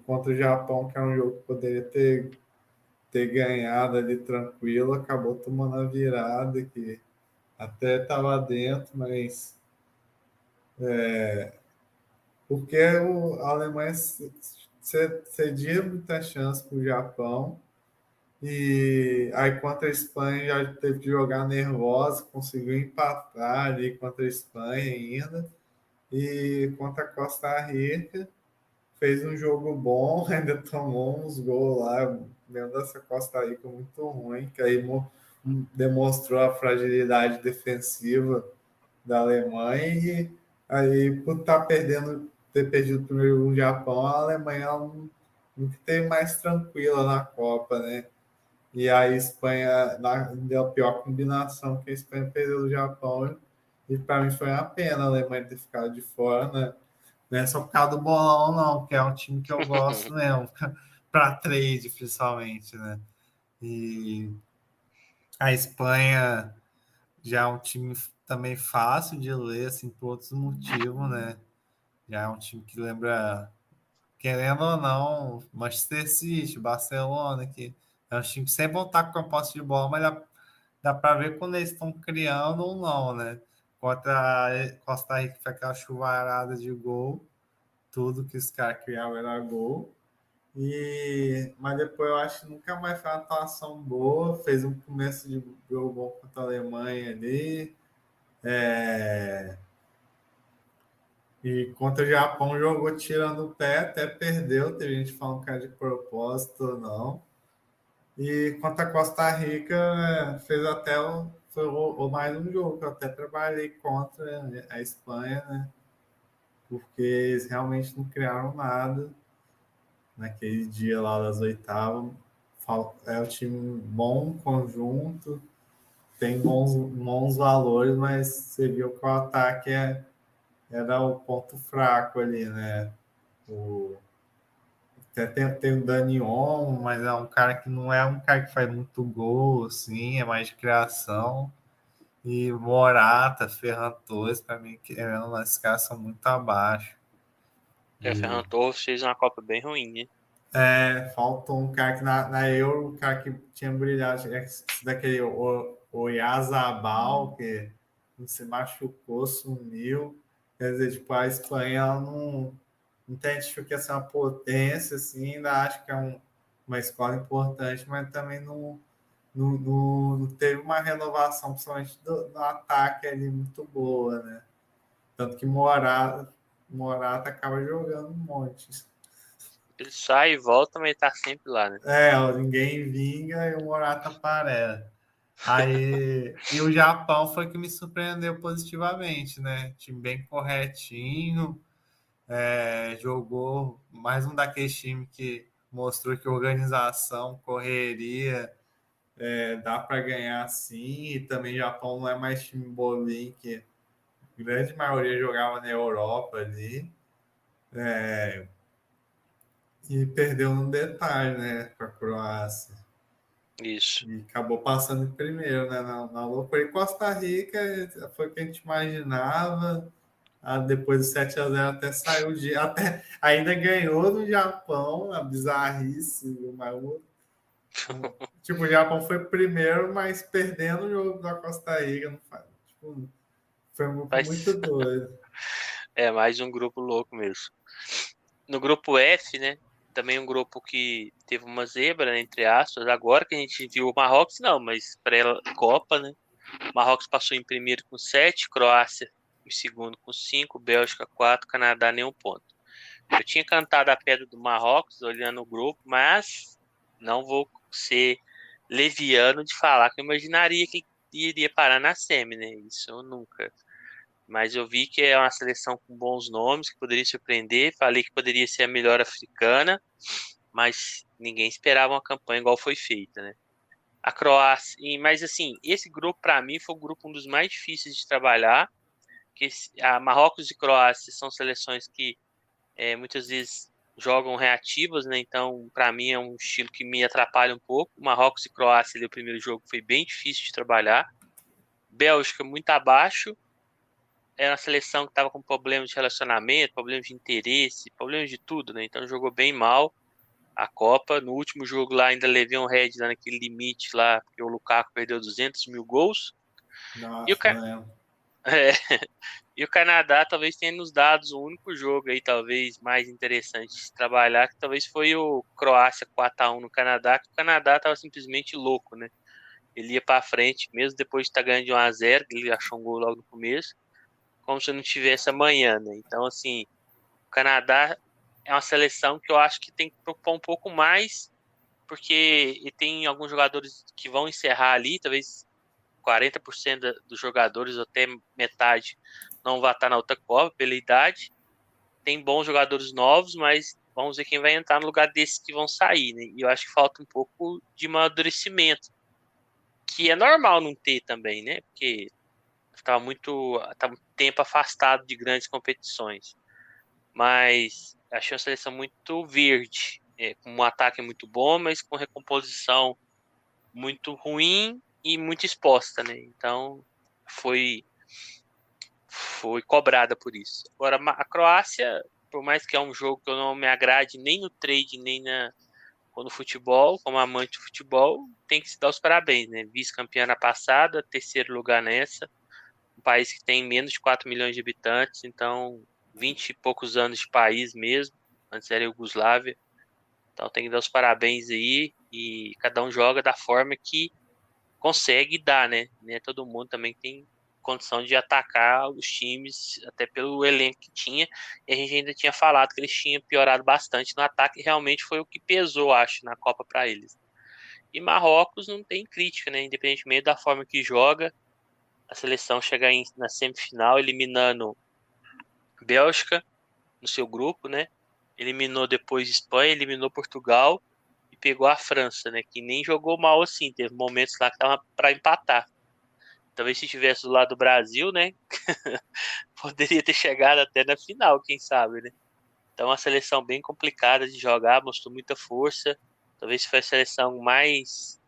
contra o Japão, que é um jogo que poderia ter ganhado ali tranquilo, acabou tomando a virada, que até estava dentro, mas porque a Alemanha cedia muita chance para o Japão, e aí contra a Espanha já teve que jogar nervosa, conseguiu empatar ali contra a Espanha ainda, e contra a Costa Rica fez um jogo bom, ainda tomou uns gols lá, mesmo dessa Costa Rica muito ruim, que aí demonstrou a fragilidade defensiva da Alemanha, e aí por ter perdido o primeiro jogo no Japão, a Alemanha não teve mais tranquila na Copa, né? E a Espanha deu a pior combinação, que a Espanha perdeu do Japão, e para mim foi uma pena a Alemanha ter ficado de fora, né? Não é só por causa do bolão, não, que é um time que eu gosto mesmo, para trade, principalmente, né? E a Espanha já é um time também fácil de ler, assim, por outros motivos, né? Já é um time que lembra, querendo ou não, Manchester City, Barcelona, que é um time que sempre vão estar com a posse de bola, mas dá para ver quando eles estão criando ou não, né? Contra a Costa Rica foi aquela chuvarada de gol, tudo que os caras criavam era gol. Mas depois eu acho que nunca mais foi uma atuação boa. Fez um começo de jogo bom contra a Alemanha ali. É, E contra o Japão jogou tirando o pé, até perdeu. Teve gente falando que era de propósito ou não. E contra a Costa Rica fez até mais um jogo que eu até trabalhei contra a Espanha, né? Porque eles realmente não criaram nada naquele dia lá das oitavas. É um time bom, conjunto, tem bons valores, mas você viu que o ataque era o ponto fraco ali, né? O, até tem o Danion, mas é um cara que não é um cara que faz muito gol, assim, é mais de criação. E Morata, Ferran Torres, para mim, esses caras são muito abaixo. Ferran E Torres fez uma Copa bem ruim, né? faltou um cara que na Euro, o cara que tinha brilhado, daquele Oyarzabal, que não se machucou, sumiu. Quer dizer, tipo, a Espanha ela não tem que ser uma potência, assim, ainda acho que é uma escola importante, mas também não teve uma renovação, principalmente no ataque ali, muito boa, né? Tanto que Morata acaba jogando um monte. Ele sai e volta, mas tá sempre lá, né? Ninguém vinga e o Morata aparece. Aí, e o Japão foi que me surpreendeu positivamente, né? Time bem corretinho, jogou mais um daqueles times que mostrou que organização, correria, dá para ganhar sim. E também o Japão não é mais time bolinho, que a grande maioria jogava na Europa ali. E perdeu no detalhe, né, para a Croácia. Isso. E acabou passando em primeiro, né, na loucura. E Costa Rica foi o que a gente imaginava. Depois do 7-0 até saiu até ainda ganhou do Japão, a bizarrice, tipo, o Japão foi primeiro, mas perdendo o jogo da Costa Rica, não faz, tipo, foi muito Mas doido. é mais um grupo louco mesmo. No grupo F, né? Também um grupo que teve uma zebra, né, entre aspas. Agora que a gente viu o Marrocos, não, mas pré-Copa, né? Marrocos passou em primeiro com 7, Croácia em segundo com 5, Bélgica 4, Canadá nenhum ponto. Eu tinha cantado a pedra do Marrocos olhando o grupo, mas não vou ser leviano de falar que eu imaginaria que iria parar na semi, né? Isso eu nunca. Mas eu vi que é uma seleção com bons nomes, que poderia surpreender. Falei que poderia ser a melhor africana, mas ninguém esperava uma campanha igual foi feita, né? A Croácia, mas assim, esse grupo para mim foi o grupo um dos mais difíceis de trabalhar, que a Marrocos e Croácia são seleções que muitas vezes jogam reativas, né? Então, para mim é um estilo que me atrapalha um pouco. Marrocos e Croácia, ali, o primeiro jogo foi bem difícil de trabalhar. Bélgica muito abaixo, era uma seleção que estava com problemas de relacionamento, problemas de interesse, problemas de tudo, né? Então jogou bem mal a Copa. No último jogo lá ainda levei um red lá naquele limite lá, porque o Lukaku perdeu 200 mil gols. E o, Nossa, Ca- né? é, e o Canadá talvez tenha nos dado o único jogo aí, talvez mais interessante de se trabalhar, que talvez foi o Croácia 4-1 no Canadá, que o Canadá estava simplesmente louco, né? Ele ia para frente, mesmo depois de estar ganhando de 1-0, ele achou um gol logo no começo, como se não tivesse amanhã, né? Então, assim, o Canadá é uma seleção que eu acho que tem que preocupar um pouco mais, porque tem alguns jogadores que vão encerrar ali, talvez 40% dos jogadores, ou até metade, não vai estar na outra Copa pela idade. Tem bons jogadores novos, mas vamos ver quem vai entrar no lugar desses que vão sair, né? E eu acho que falta um pouco de amadurecimento, que é normal não ter também, né? Porque tá muito tempo afastado de grandes competições. Mas achei uma seleção muito verde, com um ataque muito bom, mas com recomposição muito ruim e muito exposta, né? Então foi foi cobrada por isso. Agora a Croácia, por mais que é um jogo que eu não me agrade nem no trade nem no futebol, como amante do futebol, tem que se dar os parabéns, né? Vice-campeã na passada, terceiro lugar nessa, um país que tem menos de 4 milhões de habitantes, então 20 e poucos anos de país mesmo, antes era Iugoslávia. Então tem que dar os parabéns aí e cada um joga da forma que consegue dar, né? Todo mundo também tem condição de atacar os times, até pelo elenco que tinha. E a gente ainda tinha falado que eles tinham piorado bastante no ataque, e realmente foi o que pesou, acho, na Copa para eles. E Marrocos não tem crítica, né? Independentemente da forma que joga, a seleção chegar na semifinal eliminando Bélgica no seu grupo, né? Eliminou depois Espanha, eliminou Portugal e pegou a França, né? Que nem jogou mal assim, teve momentos lá que tava para empatar. Talvez se tivesse do lado do Brasil, né? Poderia ter chegado até na final, quem sabe, né? Então, uma seleção bem complicada de jogar, mostrou muita força. Talvez foi a seleção mais.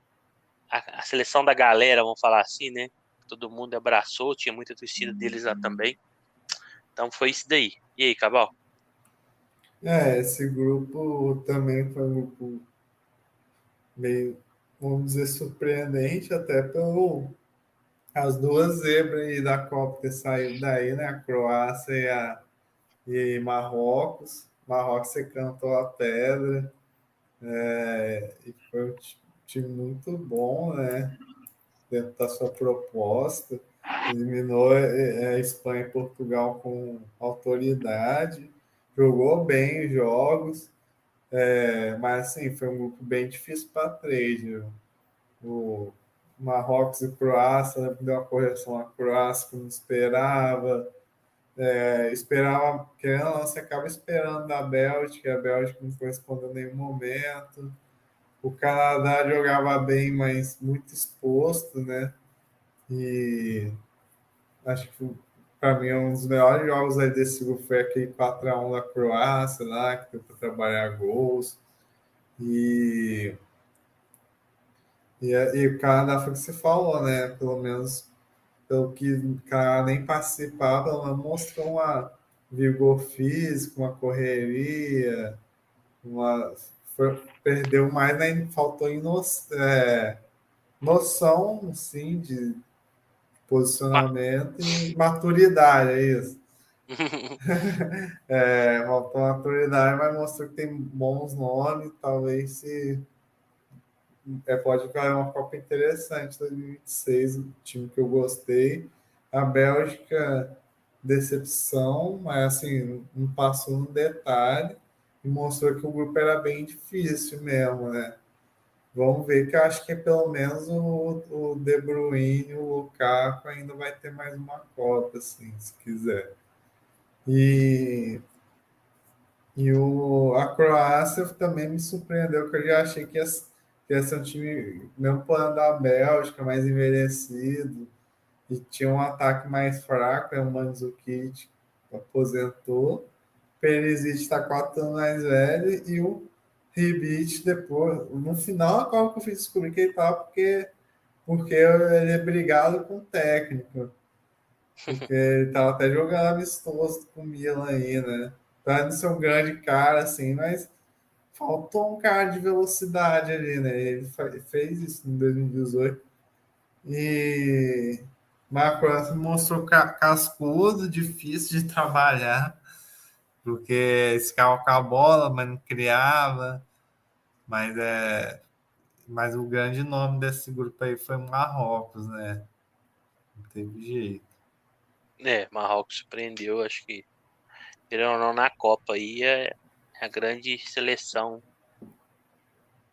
A seleção da galera, vamos falar assim, né? Todo mundo abraçou, tinha muita torcida deles lá também. Então, foi isso daí. E aí, Cabal? Esse grupo também foi um grupo meio, vamos dizer, surpreendente, até pelo as duas zebras aí da Copa ter saído daí, né? A Croácia e Marrocos. Marrocos você cantou a pedra. E foi time muito bom, né? Dentro da sua proposta. Eliminou a Espanha e Portugal com autoridade. Jogou bem os jogos. Mas assim, foi um grupo bem difícil para três. Viu? O Marrocos e Croácia, né, deu uma correção a Croácia que não esperava. Esperava, querendo ou não, você acaba esperando da Bélgica, a Bélgica não correspondeu em nenhum momento. O Canadá jogava bem, mas muito exposto, né? E acho que para mim um dos melhores jogos aí desse grupo foi aquele 4-1 da Croácia lá, que deu para trabalhar gols. E, e o Canadá foi o que você falou, né? Pelo menos pelo que o cara nem participava, ela mostrou um vigor físico, uma correria, perdeu mais, né? Faltou noção, sim, de posicionamento e maturidade, é isso. Faltou maturidade, mas mostrou que tem bons nomes, talvez se pode ficar uma Copa interessante 2026, o time que eu gostei. A Bélgica, decepção, mas assim, não passou no detalhe e mostrou que o grupo era bem difícil mesmo, né? Vamos ver que eu acho que pelo menos o De Bruyne, o Lukaku ainda vai ter mais uma Copa, assim, se quiser. A Croácia também me surpreendeu, que eu já achei que ia ser um time, mesmo plano da Bélgica, mais envelhecido, e tinha um ataque mais fraco, o Mandzukic aposentou, Perisic está 4 anos mais velho, e o Ribic depois, no final, acaba que eu fiz descobrir que ele estava porque ele é brigado com o técnico, porque ele estava até jogando amistoso com o Milan aí, né? Para não ser um grande cara, assim, mas faltou um cara de velocidade ali, né? Ele fez isso em 2018. E Marco Anthony mostrou cascudo, difícil de trabalhar, porque ficava com a bola, mas não criava. Mas, mas o grande nome desse grupo aí foi Marrocos, né? Não teve jeito. Marrocos surpreendeu, acho que, querendo ou não, na Copa aí é a grande seleção,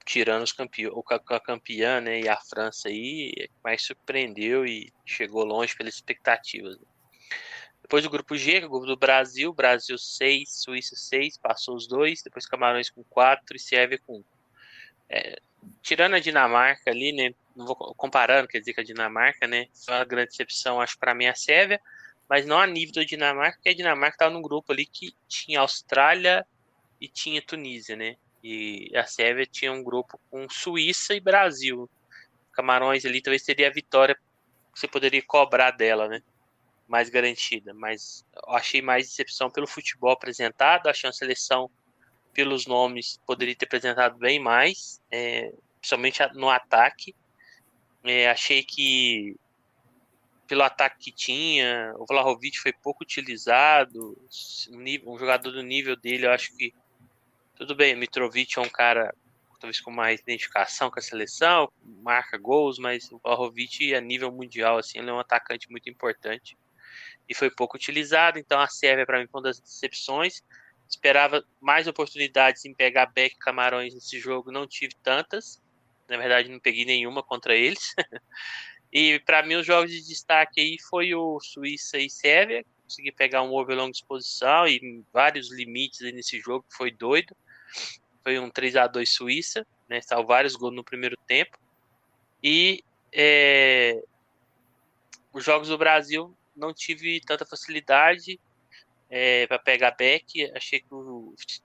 tirando os campeões, a campeã, né, e a França aí, é que mais surpreendeu e chegou longe pelas expectativas. Depois do grupo G, que é o grupo do Brasil, Brasil 6, Suíça 6, passou os dois, depois Camarões com 4 e Sérvia com 1. Tirando a Dinamarca ali, né, não vou comparando, quer dizer, com a Dinamarca, né, foi uma grande decepção, acho, para mim, a Sérvia, mas não a nível da Dinamarca, porque a Dinamarca estava num grupo ali que tinha Austrália e tinha Tunísia, né, e a Sérvia tinha um grupo com Suíça e Brasil. Camarões ali talvez teria a vitória que você poderia cobrar dela, né, mais garantida, mas eu achei mais decepção pelo futebol apresentado, achei uma seleção pelos nomes poderia ter apresentado bem mais, principalmente no ataque. Achei que pelo ataque que tinha, o Vlahovic foi pouco utilizado, um jogador do nível dele, eu acho que tudo bem, Mitrovic é um cara talvez com mais identificação com a seleção, marca gols, mas o Vlahovic a nível mundial assim, ele é um atacante muito importante e foi pouco utilizado, então a Sérvia para mim foi uma das decepções. Esperava mais oportunidades em pegar Beck e Camarões nesse jogo, não tive tantas. Na verdade, não peguei nenhuma contra eles. E para mim, os jogos de destaque aí foi o Suíça e Sérvia. Consegui pegar um overlong de exposição e vários limites aí nesse jogo, que foi doido. Foi um 3-2 Suíça, né? Saiu vários gols no primeiro tempo. E os jogos do Brasil não tive tanta facilidade para pegar back. Achei que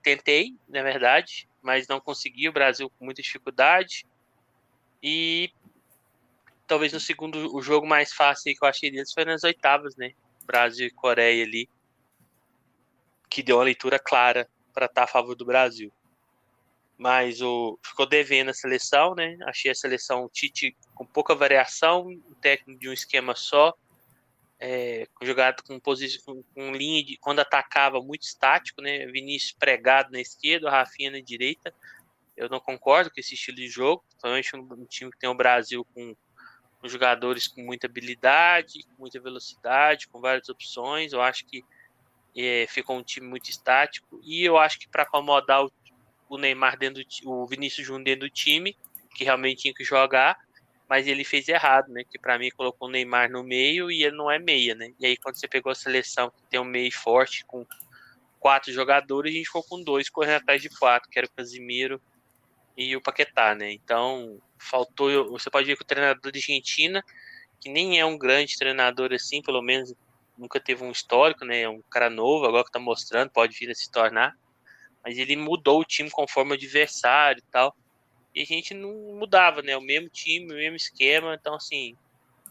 tentei, na verdade, mas não consegui. O Brasil com muita dificuldade. E talvez no segundo, o jogo mais fácil que eu achei deles foi nas oitavas, né? Brasil e Coreia ali, que deu uma leitura clara para estar a favor do Brasil. Mas ficou devendo a seleção, né? Achei a seleção Tite com pouca variação, um técnico de um esquema só, jogado com linha de quando atacava muito estático, né? Vinícius pregado na esquerda, Rafinha na direita. Eu não concordo com esse estilo de jogo, principalmente um time que tem o Brasil com jogadores com muita habilidade, com muita velocidade, com várias opções. Eu acho que ficou um time muito estático. E eu acho que para acomodar o Neymar o Vinícius Júnior dentro do time, que realmente tinha que jogar, mas ele fez errado, né? Que para mim colocou o Neymar no meio e ele não é meia, né? E aí quando você pegou a seleção que tem um meio forte com 4 jogadores, a gente ficou com 2 correndo atrás de 4, que era o Casimiro e o Paquetá, né? Então faltou. Você pode ver que o treinador de Argentina, que nem é um grande treinador assim, pelo menos nunca teve um histórico, né? É um cara novo, agora que tá mostrando, pode vir a se tornar. Mas ele mudou o time conforme o adversário e tal. E a gente não mudava, né? O mesmo time, o mesmo esquema. Então, assim,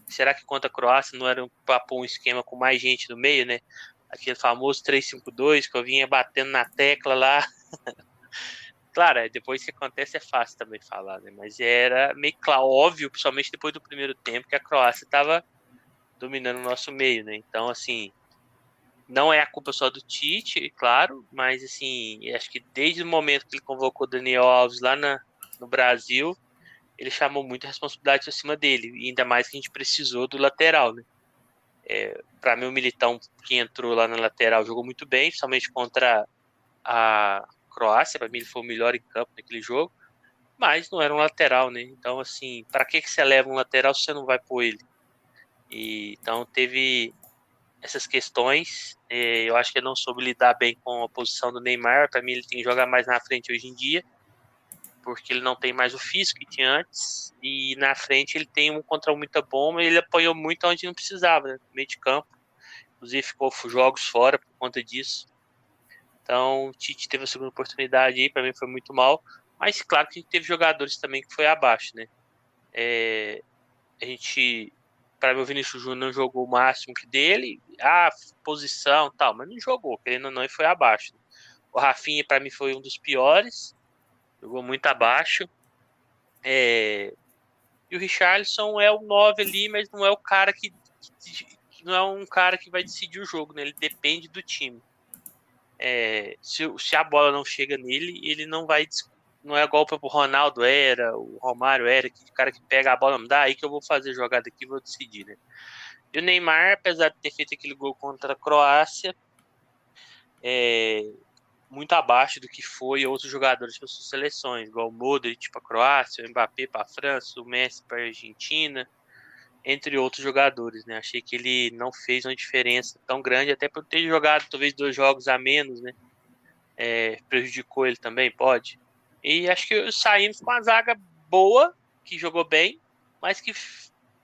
será que contra a Croácia não era pra pôr um esquema com mais gente no meio, né? Aquele famoso 3-5-2 que eu vinha batendo na tecla lá. Claro, depois que acontece é fácil também falar, né? Mas era meio claro, óbvio, principalmente depois do primeiro tempo, que a Croácia estava dominando o nosso meio, né? Então, assim, não é a culpa só do Tite, claro, mas, assim, acho que desde o momento que ele convocou o Daniel Alves lá no Brasil, ele chamou muita responsabilidade acima dele, e ainda mais que a gente precisou do lateral, né? Para mim, o Militão que entrou lá na lateral jogou muito bem, principalmente contra a Croácia. Para mim, ele foi o melhor em campo naquele jogo, mas não era um lateral, né? Então, assim, para que você leva um lateral se você não vai pôr ele? Então, teve essas questões. Eu acho que ele não soube lidar bem com a posição do Neymar. Para mim, ele tem que jogar mais na frente hoje em dia, porque ele não tem mais o físico que tinha antes. E na frente ele tem um contra um muito bom, mas ele apanhou muito onde não precisava, né? No meio de campo. Inclusive, ficou jogos fora por conta disso. Então, o Tite teve a segunda oportunidade aí, para mim foi muito mal. Mas claro que teve jogadores também que foi abaixo, né? A gente, para mim, o Vinícius Júnior não jogou o máximo que dele, posição tal, mas não jogou, querendo ou não, e foi abaixo. O Rafinha, para mim, foi um dos piores, jogou muito abaixo. E o Richarlison é o 9 ali, mas não é o cara que não é um cara que vai decidir o jogo, né? Ele depende do time. Se a bola não chega nele, ele não vai. Não é igual o Ronaldo era, o Romário era, que o cara que pega a bola, me dá aí que eu vou fazer jogada aqui e vou decidir, né? E o Neymar, apesar de ter feito aquele gol contra a Croácia, muito abaixo do que foi outros jogadores para suas seleções, igual o Modric para a Croácia, o Mbappé para a França, o Messi para a Argentina, entre outros jogadores, né? Achei que ele não fez uma diferença tão grande, até por ter jogado talvez 2 jogos a menos, né? Prejudicou ele também, pode. E acho que saímos com uma zaga boa, que jogou bem, mas que,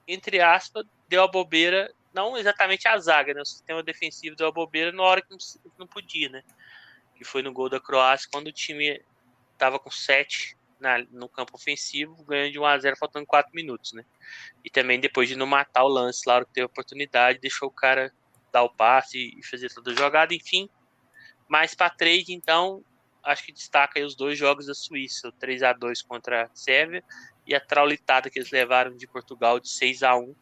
entre aspas, deu a bobeira, não exatamente a zaga, né? O sistema defensivo deu a bobeira na hora que não podia, né? Que foi no gol da Croácia, quando o time estava com 7 no campo ofensivo, ganhando de 1-0, faltando 4 minutos, né? E também depois de não matar o lance, lá hora que teve a oportunidade, deixou o cara dar o passe e fazer toda a jogada, enfim. Mas para trade, então, acho que destaca aí os 2 jogos da Suíça, o 3-2 contra a Sérvia e a traulitada que eles levaram de Portugal de 6-1.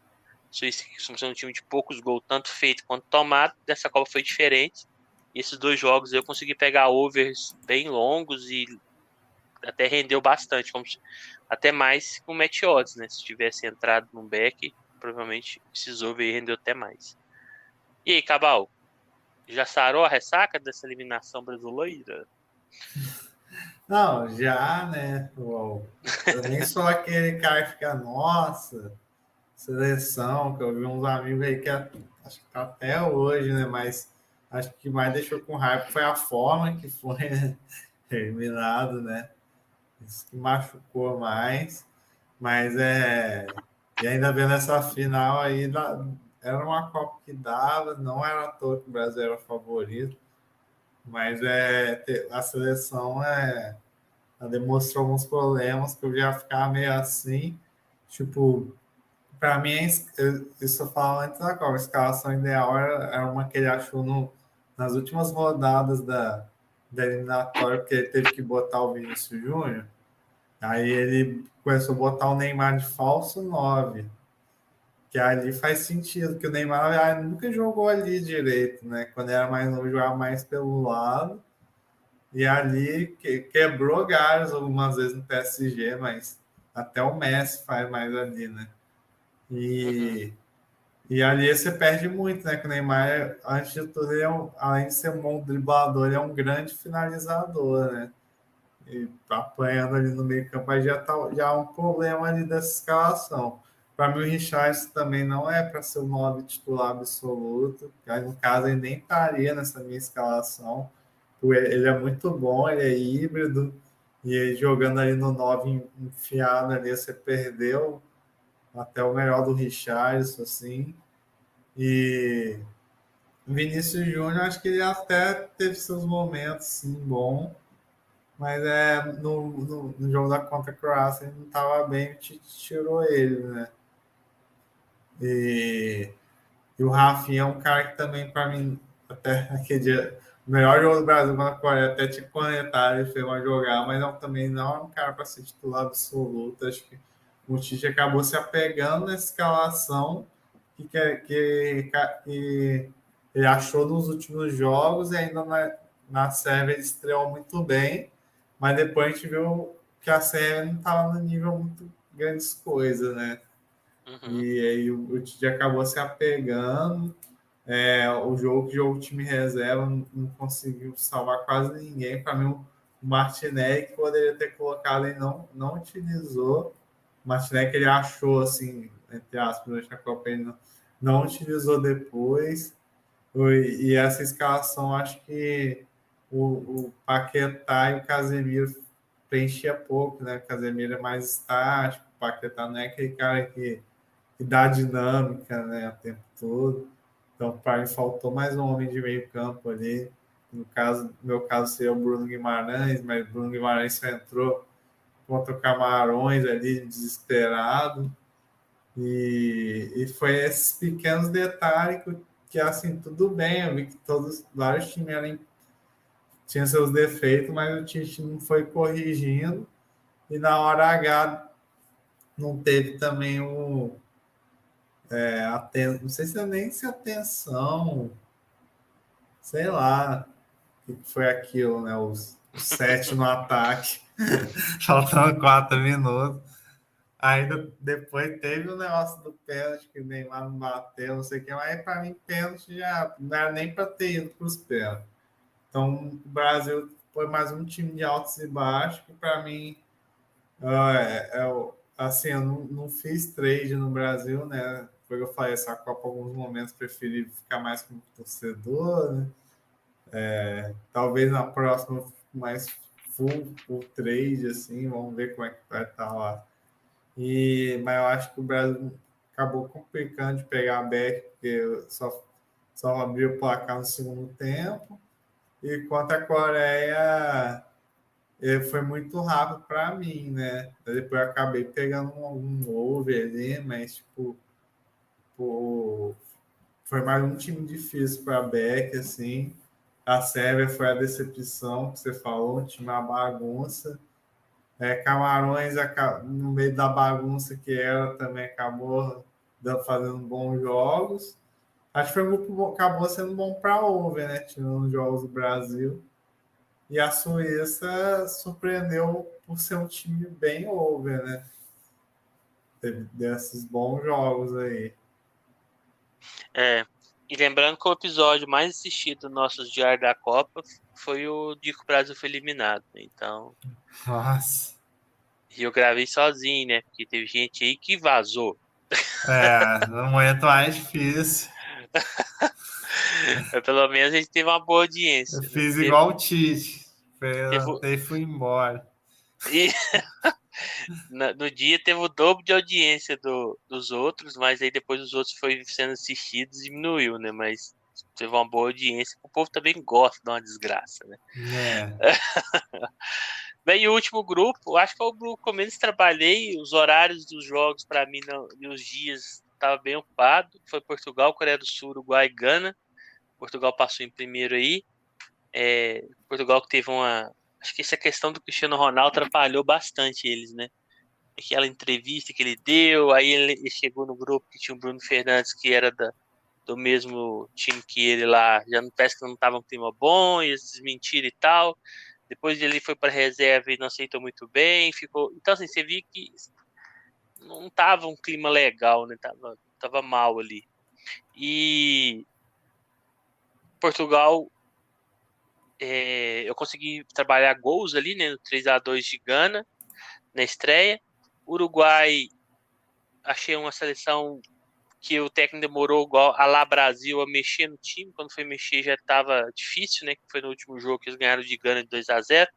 Suíça, que somos um time de poucos gols, tanto feito quanto tomado, dessa Copa foi diferente. E esses 2 jogos eu consegui pegar overs bem longos e até rendeu bastante, até mais que o match odds, né? Se tivesse entrado no back, provavelmente esses overs rendeu até mais. E aí, Cabal, já sarou a ressaca dessa eliminação brasileira? Não, já, né? Eu nem sou aquele cara que fica, nossa, seleção, que eu vi uns amigos aí que acho que tá até hoje, né? Mas acho que o que mais deixou com raiva foi a forma que foi eliminado, né? Isso que machucou mais. Mas e ainda vendo essa final aí, era uma Copa que dava, não era à toa que o Brasil era o favorito, mas a seleção ela demonstrou alguns problemas que eu já ficava meio assim. Tipo, para mim, isso eu falava antes da Copa, a escalação ideal era uma que ele achou nas últimas rodadas da eliminatória, porque ele teve que botar o Vinícius Júnior. Aí ele começou a botar o Neymar de falso 9, que ali faz sentido, que o Neymar nunca jogou ali direito, né? Quando era mais novo, jogava mais pelo lado. E ali quebrou galhos algumas vezes no PSG, mas até o Messi faz mais ali, né? Uhum. E ali você perde muito, né? Que o Neymar, antes de tudo, além de ser um bom driblador, ele é um grande finalizador, né? E apanhando ali no meio campo, aí já é um problema ali dessa escalação. Para mim, o Richarlison também não é para ser o 9 titular absoluto. Aí, no caso, ele nem estaria nessa minha escalação. Ele é muito bom, ele é híbrido. E ele jogando ali no 9 enfiado ali, você perdeu até o melhor do Richarlison, assim. E Vinícius Júnior, acho que ele até teve seus momentos, sim, bom. Mas no jogo da contra a Croácia ele não estava bem, o Tite tirou ele, né? E, e o Rafinha é um cara que também, para mim, até aquele dia, o melhor jogo do Brasil na Coreia, até te conectar, ele fez uma jogar, mas também não é um cara para ser titular absoluto. Acho que o Tite acabou se apegando nessa escalação que ele achou nos últimos jogos e ainda na Sérvia ele estreou muito bem, mas depois a gente viu que a Sérvia não estava no nível muito grandes coisas, né? Uhum. E aí o Tite acabou se apegando. O time reserva não conseguiu salvar quase ninguém. Para mim, o Martinelli, que poderia ter colocado, ele não utilizou. O Martinelli que ele achou, assim, entre aspas, durante a Copa, ele não utilizou depois. E essa escalação, acho que o Paquetá e o Casemiro preenchia pouco, né? O Casemiro é mais estático, o Paquetá não é aquele cara que dá dinâmica, né, o tempo todo. Então, para mim, faltou mais um homem de meio campo ali. No meu caso, seria o Bruno Guimarães, mas o Bruno Guimarães só entrou contra o Camarões ali, desesperado. E foi esses pequenos detalhes que, assim, tudo bem. Eu vi que vários times tinham seus defeitos, mas o Tite não foi corrigindo. E na hora H não teve também não sei se é nem se atenção, sei lá, o que foi aquilo, né? Os 7 no ataque, faltando 4 minutos. Ainda depois teve o negócio do pênalti, que o Neymar não bateu, não sei o que, mas para mim, pênalti já não era nem para ter ido para os pênaltis. Então, o Brasil foi mais um time de altos e baixos, que para mim, assim, eu não fiz trade no Brasil, né? Foi o que eu falei, essa Copa, em alguns momentos, preferi ficar mais como torcedor, né? Talvez na próxima mais full trade, assim, vamos ver como é que vai estar lá. Mas eu acho que o Brasil acabou complicando de pegar a Beck, porque só abriu o placar no segundo tempo. E quanto à Coreia, foi muito rápido para mim, né? Depois eu acabei pegando um over ali, mas tipo, pô, foi mais um time difícil para a Beck, assim. A Sérvia foi a decepção que você falou, um time uma bagunça. Camarões, no meio da bagunça que era, também acabou fazendo bons jogos. Acho que foi um grupo acabou sendo bom para over, né? Tirando os jogos do Brasil. E a Suíça surpreendeu por ser um time bem over, né? Teve desses bons jogos aí. É. E lembrando que o episódio mais assistido do nosso Diário da Copa foi o dia que o Brasil foi eliminado, né? Então, Nossa. e eu gravei sozinho, né? Porque teve gente aí que vazou. No momento mais difícil. Mas pelo menos a gente teve uma boa Eu audiência, né? fiz igual o Tite. Teve, Até fui embora. e no dia teve o dobro de audiência dos outros, mas aí depois os outros foi sendo assistidos e diminuiu, né? Mas teve uma boa audiência. O povo também gosta de uma desgraça, né? É. Bem, e o último grupo, acho que é o grupo que eu menos trabalhei, os horários dos jogos para mim e os dias estava bem ocupado. Foi Portugal, Coreia do Sul, Uruguai e Gana. Portugal passou em primeiro aí. Portugal que teve uma. Acho que essa questão do Cristiano Ronaldo atrapalhou bastante eles, né? Aquela entrevista que ele deu, aí ele chegou no grupo que tinha o Bruno Fernandes, que era do mesmo time que ele lá, já não parece que não estava um clima bom, e eles desmentiram e tal. depois ele foi para reserva e não aceitou muito bem, ficou. Então, assim, você via que não tava um clima legal, né? Tava mal ali. E Portugal, eu consegui trabalhar gols ali, né? No 3-2 de Gana, na estreia. Uruguai, achei uma seleção que o técnico demorou, igual a lá Brasil, a mexer no time. Quando foi mexer já estava difícil, né? Que foi no último jogo que eles ganharam de Gana de 2-0.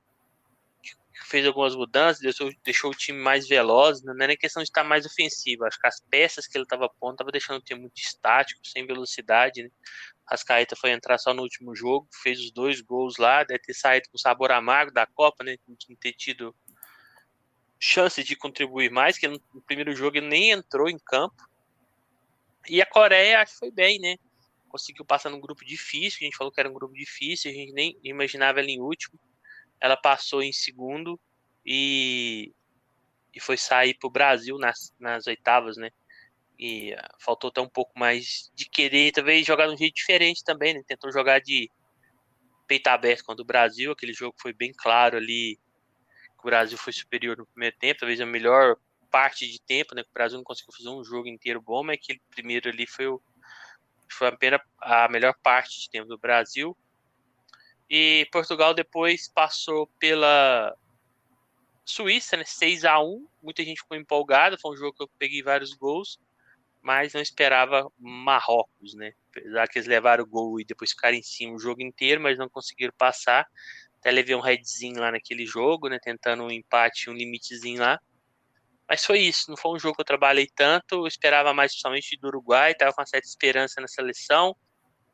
Fez algumas mudanças, deixou o time mais veloz. Não é nem questão de estar mais ofensivo. Acho que as peças que ele estava pondo estavam deixando o time muito estático, sem velocidade, né? Rascaeta foi entrar só no último jogo, fez os 2 gols lá, deve ter saído com sabor amargo da Copa, né? Não ter tido chance de contribuir mais, que no primeiro jogo ele nem entrou em campo. E a Coreia, acho que foi bem, né? Conseguiu passar num grupo difícil, a gente falou que era um grupo difícil, a gente nem imaginava ela em último. Ela passou em segundo e foi sair para o Brasil nas oitavas, né? E faltou até um pouco mais de querer, talvez jogar de um jeito diferente também, né? Tentou jogar de peito aberto contra o Brasil, aquele jogo foi bem claro ali, que o Brasil foi superior no primeiro tempo, talvez a melhor parte de tempo, né? Que o Brasil não conseguiu fazer um jogo inteiro bom, mas aquele primeiro ali foi apenas a melhor parte de tempo do Brasil. E Portugal depois passou pela Suíça, né? 6-1. Muita gente ficou empolgada. Foi um jogo que eu peguei vários gols, mas não esperava Marrocos, né? Apesar que eles levaram o gol e depois ficaram em cima o jogo inteiro, mas não conseguiram passar. Até levei um headzinho lá naquele jogo, né? Tentando um empate, um limitezinho lá. Mas foi isso. Não foi um jogo que eu trabalhei tanto. Eu esperava mais, principalmente do Uruguai. Tava com uma certa esperança na seleção,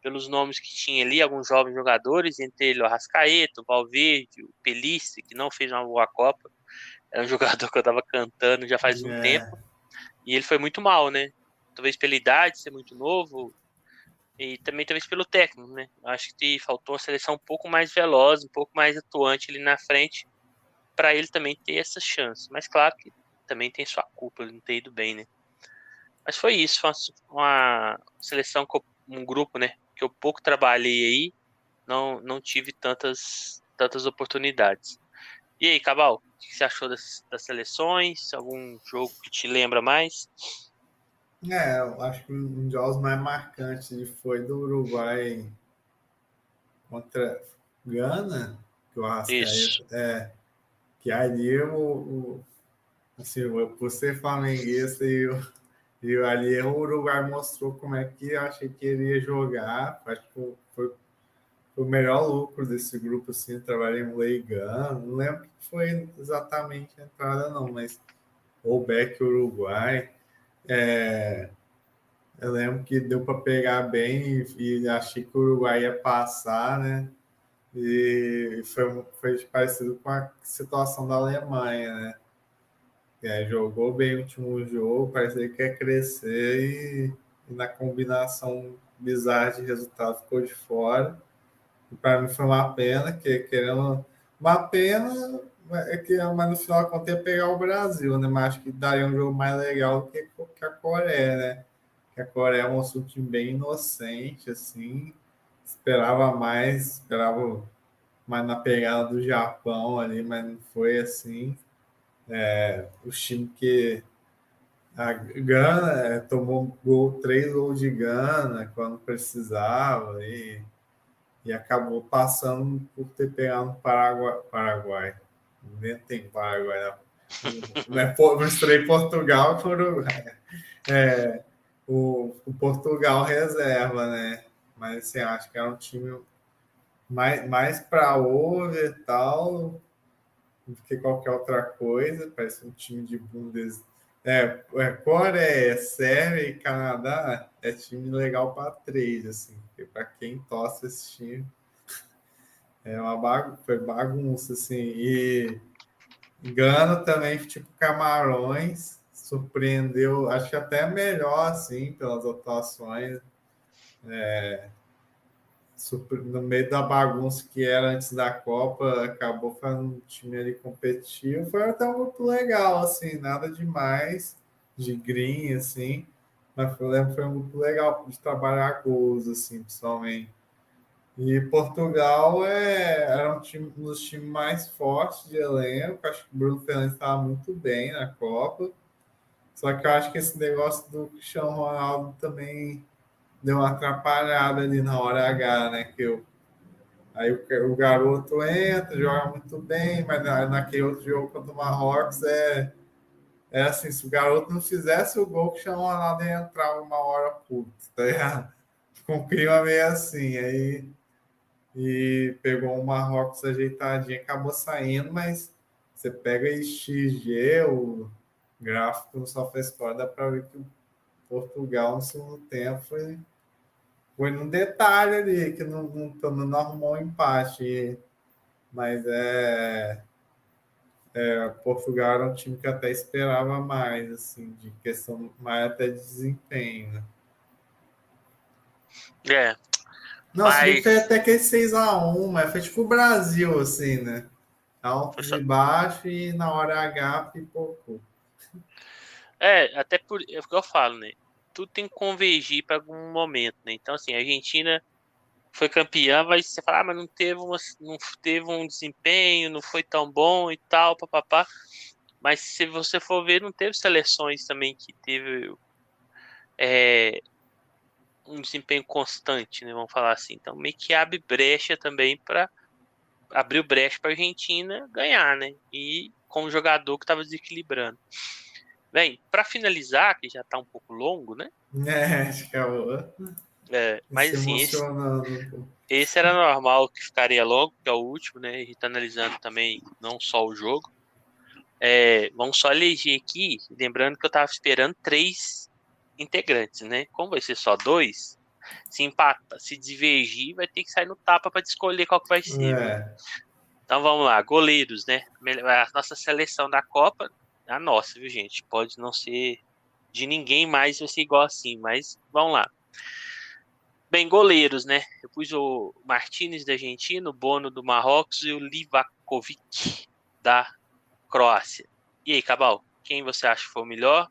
pelos nomes que tinha ali, alguns jovens jogadores, entre ele o Arrascaeta, o Valverde, o Pelistri, que não fez uma boa Copa. Era um jogador que eu tava cantando já faz um É, tempo. E ele foi muito mal, né? Talvez pela idade, ser muito novo, e também talvez pelo técnico, né? Acho que faltou uma seleção um pouco mais veloz, um pouco mais atuante ali na frente, para ele também ter essa chance. Mas claro que também tem sua culpa ele não ter ido bem, né? Mas foi isso, foi uma seleção, um grupo, né? Que eu pouco trabalhei aí, não tive tantas oportunidades. E aí, Cabal, o que você achou das seleções? Algum jogo que te lembra mais? eu acho que um dos jogos mais marcantes foi do Uruguai contra Gana, que o Isso. Arrascaeta, que ali assim, por ser flamenguista e ali o Uruguai mostrou como é que eu achei que ele ia jogar. Acho que foi o melhor lucro desse grupo, assim, trabalhei em Leigão, não lembro que foi exatamente a entrada não, mas o Beck Uruguai, é, eu lembro que deu para pegar bem e achei que o Uruguai ia passar, né? E foi parecido com a situação da Alemanha, né? Jogou bem o último jogo, parecia que ia crescer e na combinação bizarra de resultados ficou de fora. Para mim foi uma pena, que querendo. Uma pena mas no final conta ia pegar o Brasil, né? Mas acho que daria um jogo mais legal do que a Coreia, né? Que a Coreia mostrou um time bem inocente, assim. Esperava mais na pegada do Japão ali, mas não foi assim. O time que a Gana tomou 3 gols de Gana quando precisava e acabou passando por ter pegado no Paraguai. Nem tem Paraguai, não é mostrei Portugal para o Uruguai. O Portugal reserva, né? Mas assim, acho que é um time mais para over e tal do que qualquer outra coisa. Parece um time de Bundes. Coreia, Sérvia e Canadá é time legal para três, assim, para quem torce esse time. Foi bagunça, assim. E Gana também, tipo Camarões, surpreendeu, acho que até melhor, assim, pelas atuações. No meio da bagunça que era antes da Copa, acabou fazendo um time ali competitivo. Foi até um grupo legal, assim, nada demais, de green, assim. Mas eu lembro que foi um grupo legal de trabalhar gols, assim, principalmente. E Portugal era um dos times mais fortes de elenco. Acho que o Bruno Fernandes estava muito bem na Copa. Só que eu acho que esse negócio do Cristiano Ronaldo também deu uma atrapalhada ali na hora H, né? Aí o garoto entra, joga muito bem, mas naquele outro jogo contra o Marrocos é assim, se o garoto não fizesse o gol, que chamou Ronaldo ia entrar uma hora puta, tá ligado? Ficou um clima meio assim, aí e pegou o Marrocos ajeitadinho, acabou saindo, mas você pega aí XG, o gráfico no SofaScore, dá para ver que o Portugal no segundo tempo foi num detalhe ali, que não arrumou um empate, mas Portugal era um time que até esperava mais, assim, de questão mais até de desempenho, né? É, Não, se bem que foi mas até que 6-1, mas foi tipo o Brasil, assim, né? foi Altos e só- baixos e na hora H pipocou. até é o que eu falo, né? Tudo tem que convergir para algum momento, né? Então, assim, a Argentina foi campeã, mas você fala, mas não teve um desempenho, não foi tão bom e tal, papapá. Mas se você for ver, não teve seleções também que teve é, um desempenho constante, né? Vamos falar assim. Então, meio que abre brecha também para abriu brecha para a Argentina ganhar, né? E com o jogador que estava desequilibrando. Bem, para finalizar, que já está um pouco longo, né? Acho que é Mas se assim, emocionando. esse era normal que ficaria longo, que é o último, né? A gente tá analisando também não só o jogo. Vamos só eleger aqui, lembrando que eu tava esperando três integrantes, né? Como vai ser só dois, se empata, se divergir, vai ter que sair no tapa para escolher qual que vai ser, viu? É, Então vamos lá, goleiros, né? A nossa seleção da Copa, a nossa, viu, gente? Pode não ser de ninguém mais, vai ser igual assim, mas vamos lá. Bem, goleiros, né? Eu pus o Martínez da Argentina, o Bono do Marrocos e o Livakovic da Croácia. E aí, Cabal, quem você acha que foi o melhor?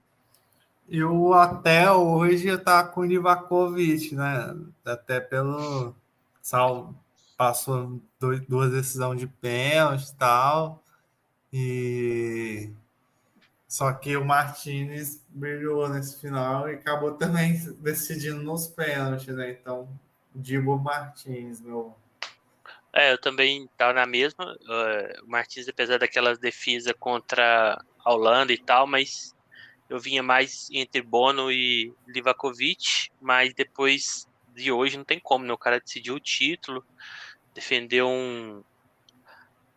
eu até hoje eu tava com o Livakovic, né? Até pelo Sal passou duas decisões de pênalti e tal. E só que o Martinez brilhou nesse final e acabou também decidindo nos pênaltis, né? Então, Dibo Martins, meu. Eu também tava na mesma. O Martins, apesar daquelas defesas contra a Holanda e tal, mas eu vinha mais entre Bono e Livakovic, mas depois de hoje não tem como, né? O cara decidiu o título, defendeu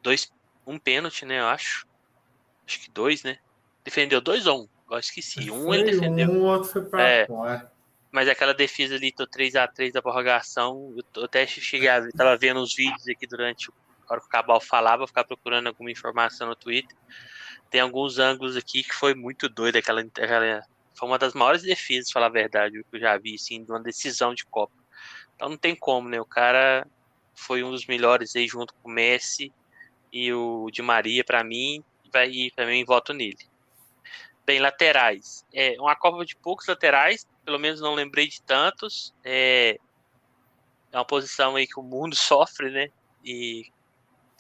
dois, um pênalti, né? Eu acho. Acho que dois, né? Defendeu dois ou um? Eu esqueci. Um ele Foi defendeu. um, o outro foi para É, fora. mas aquela defesa ali, tô 3-3 da prorrogação, até cheguei a ver, tava vendo os vídeos aqui durante a hora que o Cabal falava, eu ficava procurando alguma informação no Twitter. Tem alguns ângulos aqui que foi muito doido, foi uma das maiores defesas, falar a verdade, que eu já vi, assim, de uma decisão de Copa. Então não tem como, né? O cara foi um dos melhores aí junto com o Messi e o Di Maria, pra mim, vai ir também voto nele. Bem, laterais. Uma Copa de poucos laterais, pelo menos não lembrei de tantos. É uma posição aí que o mundo sofre, né? E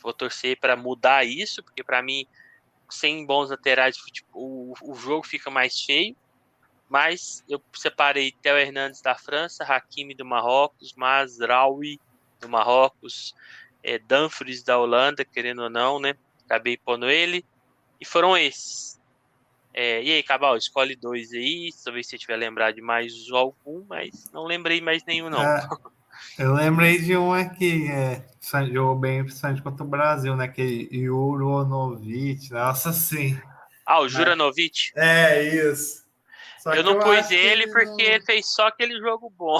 vou torcer para mudar isso, porque para mim, sem bons laterais, o jogo fica mais feio. Mas eu separei Theo Hernandes da França, Hakimi do Marrocos, Mazraoui do Marrocos, Dumfries da Holanda, querendo ou não, né? Acabei pondo ele. E foram esses. E aí, Cabal, escolhe dois aí, talvez você tiver lembrado de mais algum, mas não lembrei mais nenhum, não. É, eu lembrei de um aqui, jogou bem principalmente contra o Brasil, né? Que Juronovic, nossa, sim. Ah, o Mas, Juranovic. isso. Só Eu que não eu pus acho que ele ele porque não. ele fez só aquele jogo bom.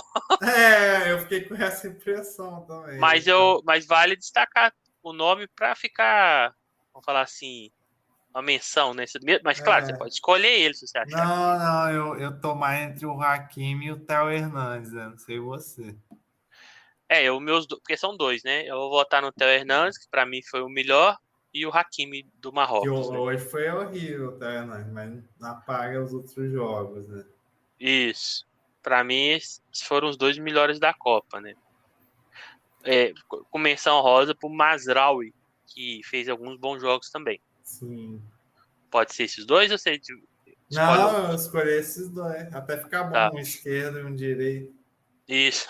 Eu fiquei com essa impressão também. Então, Mas vale destacar o nome para ficar, vamos falar assim, uma menção, né? Mas claro, você é. pode escolher ele se você achar Não, que. não, eu tô mais entre o Hakimi e o Theo Hernandes, né? Não sei você. Porque são dois, né? Eu vou votar no Theo Hernandes, que para mim foi o melhor, e o Hakimi do Que Marrocos, né? hoje foi horrível, tá, Hernandes? Mas não apaga os outros jogos, né? Isso. Para mim, esses foram os dois melhores da Copa, né? com menção rosa pro Mazraoui, que fez alguns bons jogos também. Sim. Pode ser esses dois ou você escolhe Não, eu outros? escolhi esses dois. Até ficar bom, Tá, um esquerdo e um direito. isso.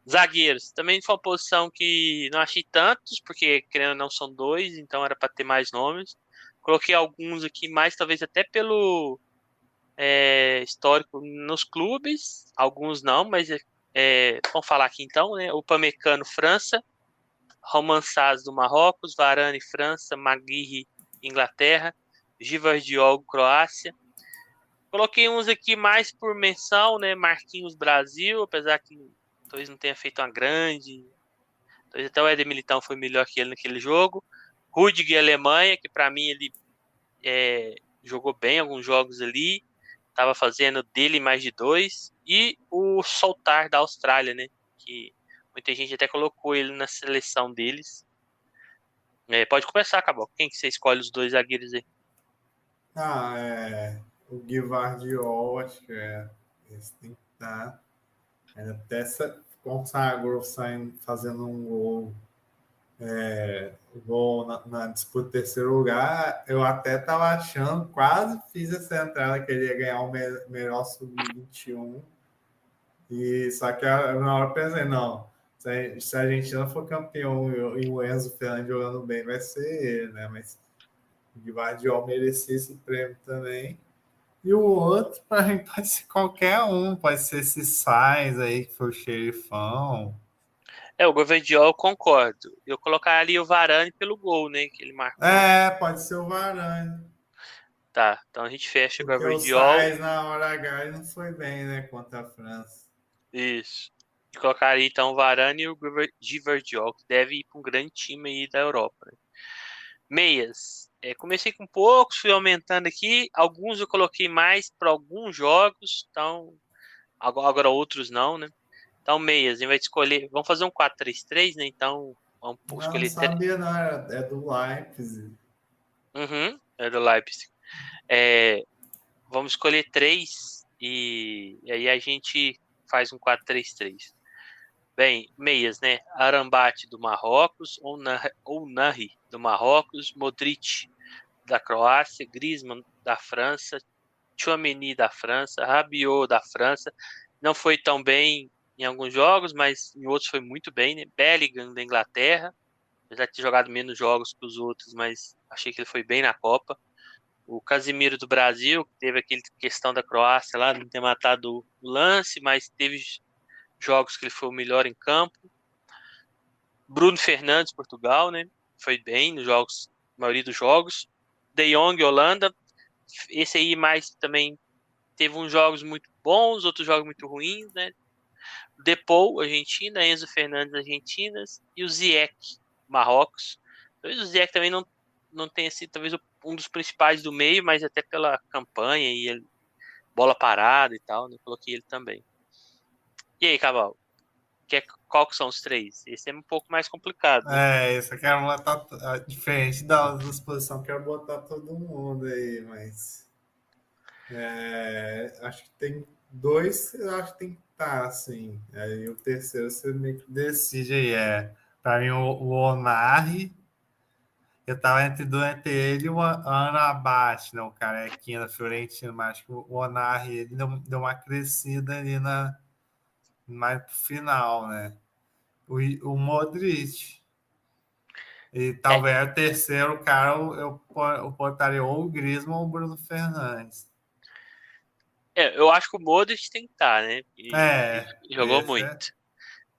Zagueiros, também foi uma posição que não achei tantos, porque querendo ou não são dois, então era para ter mais nomes. Coloquei alguns aqui mais, talvez até pelo histórico nos clubes, alguns não, mas vamos falar aqui então, né? O Upamecano, França, Romain Saz do Marrocos, Varane, França, Maguire, Inglaterra, Gvardiol, Croácia. Coloquei uns aqui mais por menção, né? Marquinhos, Brasil, apesar que talvez não tenha feito uma grande. Talvez até o Éder Militão foi melhor que ele naquele jogo. Rudiger, Alemanha, que para mim ele jogou bem alguns jogos ali. Tava fazendo dele mais de dois. E o Soltar da Austrália, né? Que muita gente até colocou ele na seleção deles. Pode começar, acabou. Quem que você escolhe os dois zagueiros aí? O Gvardiol, acho que esse tem que estar. Ele até consagrou fazendo um gol na disputa do terceiro lugar. Eu até estava achando, quase fiz essa entrada que ele ia ganhar o melhor sub-21. Só que na hora eu pensei, não, se a Argentina for campeão e o Enzo Fernandes jogando bem, vai ser ele, né? Mas o Gvardiol merecia esse prêmio também. E o outro, para mim, pode ser qualquer um, pode ser esse Sainz aí, que foi o xerifão. O Gvardiol eu concordo. Eu colocaria o Varane pelo gol, né? Que ele marcou. Pode ser o Varane. Tá, então a gente fecha o Porque o Gvardiol. Sainz, na hora H, ele não foi bem, né, contra a França. Isso. E colocaria então o Varane e o Gvardiol, que deve ir para um grande time aí da Europa, né? Meias. Comecei com poucos, fui aumentando aqui. Alguns eu coloquei mais para alguns jogos, então agora outros não, né? Então, meias, a gente vai escolher. Vamos fazer um 4-3-3, né? Então, vamos Não escolher. sabia, não, é do Leipzig. Uhum, é do Leipzig. É, vamos escolher três e aí a gente faz um 4-3-3. Bem, meias, né? Arambate do Marrocos, ou Nahi do Marrocos, Modric da Croácia, Griezmann da França, Tchouaméni da França, Rabiot da França. Não foi tão bem em alguns jogos, mas em outros foi muito bem, né? Bellingham da Inglaterra, apesar de ter jogado menos jogos que os outros, mas achei que ele foi bem na Copa. O Casimiro do Brasil, que teve aquele questão da Croácia lá, não ter matado o lance, mas teve jogos que ele foi o melhor em campo. Bruno Fernandes, Portugal, né? Foi bem nos jogos, na maioria dos jogos. De Jong, Holanda. Esse aí mais também teve uns jogos muito bons, outros jogos muito ruins, né? Depou, Argentina, Enzo Fernandes, Argentina, e o Ziyech, Marrocos. Talvez o Ziyech também não tenha sido talvez um dos principais do meio, mas até pela campanha e bola parada e tal, né? Coloquei ele também. E aí, Caval? Qual que são os três? Esse é um pouco mais complicado, né? Isso eu quero botar diferente das disposições, quero botar todo mundo aí, mas acho que tem dois, eu acho que tem que estar assim. Aí o terceiro você meio que decide aí. Para mim, o Onari, eu tava entre ele e o Anabate, né? O carequinha da Fiorentina, mas acho que o Onari ele deu uma crescida ali mais pro final, né? O Modric. E É, talvez o terceiro cara eu botaria ou o Griezmann ou o Bruno Fernandes. eu acho que o Modric tem que estar, né? E jogou Esse é. muito.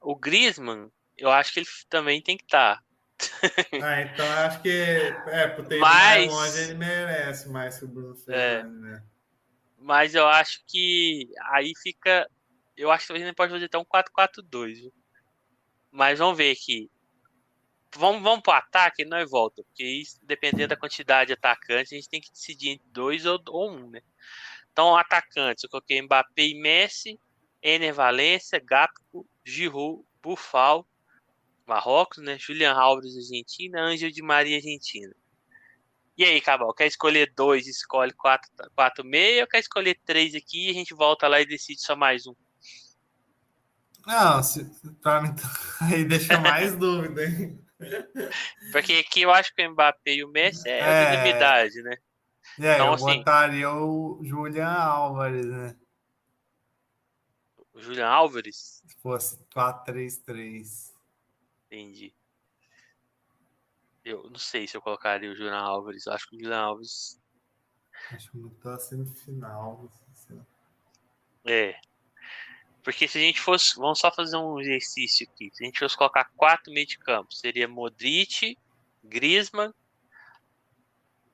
O Griezmann, eu acho que ele também tem que estar. Então eu acho que por ter ido mais longe ele Mas, merece mais que o Bruno é, Fernandes, né? mas eu acho que aí fica. Eu acho que talvez a gente pode fazer até um 4-4-2, viu? Mas vamos ver aqui. Vamos pro ataque e nós volta. Porque isso, dependendo da quantidade de atacantes, a gente tem que decidir entre dois ou um, né? Então, atacantes, eu coloquei Mbappé e Messi, Ener Valencia, Gakpo, Giroud, Buffal, Marrocos, né? Julian Alves, Argentina, Ângelo Di Maria, Argentina. E aí, Cabal, quer escolher dois, escolhe 4-4-6, ou quer escolher três aqui e a gente volta lá e decide só mais um? Não, pra mim aí deixa mais dúvida, hein? Porque aqui eu acho que o Mbappé e o Messi é É, unanimidade, né? Então, eu assim, botaria o Julian Álvares, né? o Julian Álvares, Se fosse 4-3-3. entendi. Eu não sei se eu colocaria o Julian Álvares. Eu acho que o Julian Álvares Acho muito a semifinal. Assim. é. Porque se a gente fosse. Vamos só fazer um exercício aqui. Se a gente fosse colocar quatro meio de campo, seria Modric, Griezmann.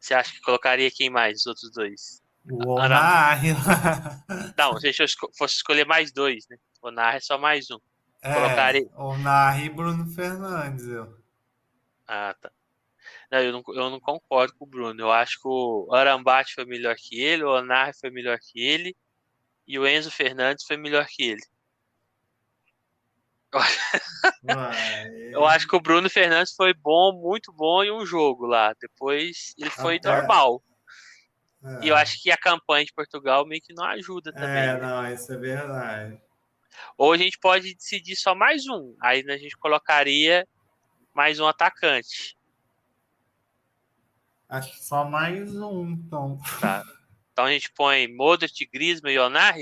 Você acha que colocaria quem mais? Os outros dois? O Aram... Onari. Não, se a gente fosse escolher mais dois, né? O Nar é só mais um. É, Colocaria. Onari e Bruno Fernandes. Ah, tá. Não, eu não concordo com o Bruno. Eu acho que o Arambate foi melhor que ele, o Onar foi melhor que ele e o Enzo Fernandes foi melhor que ele. Eu Vai. acho que o Bruno Fernandes foi bom, muito bom em um jogo lá. Depois ele foi Até. normal. E eu É, acho que a campanha de Portugal meio que não ajuda também, né? não, isso é verdade. Ou a gente pode decidir só mais um. Aí a gente colocaria mais um atacante. Acho que só mais um, então. Tá. Então a gente põe Modric, Griezmann e Onar.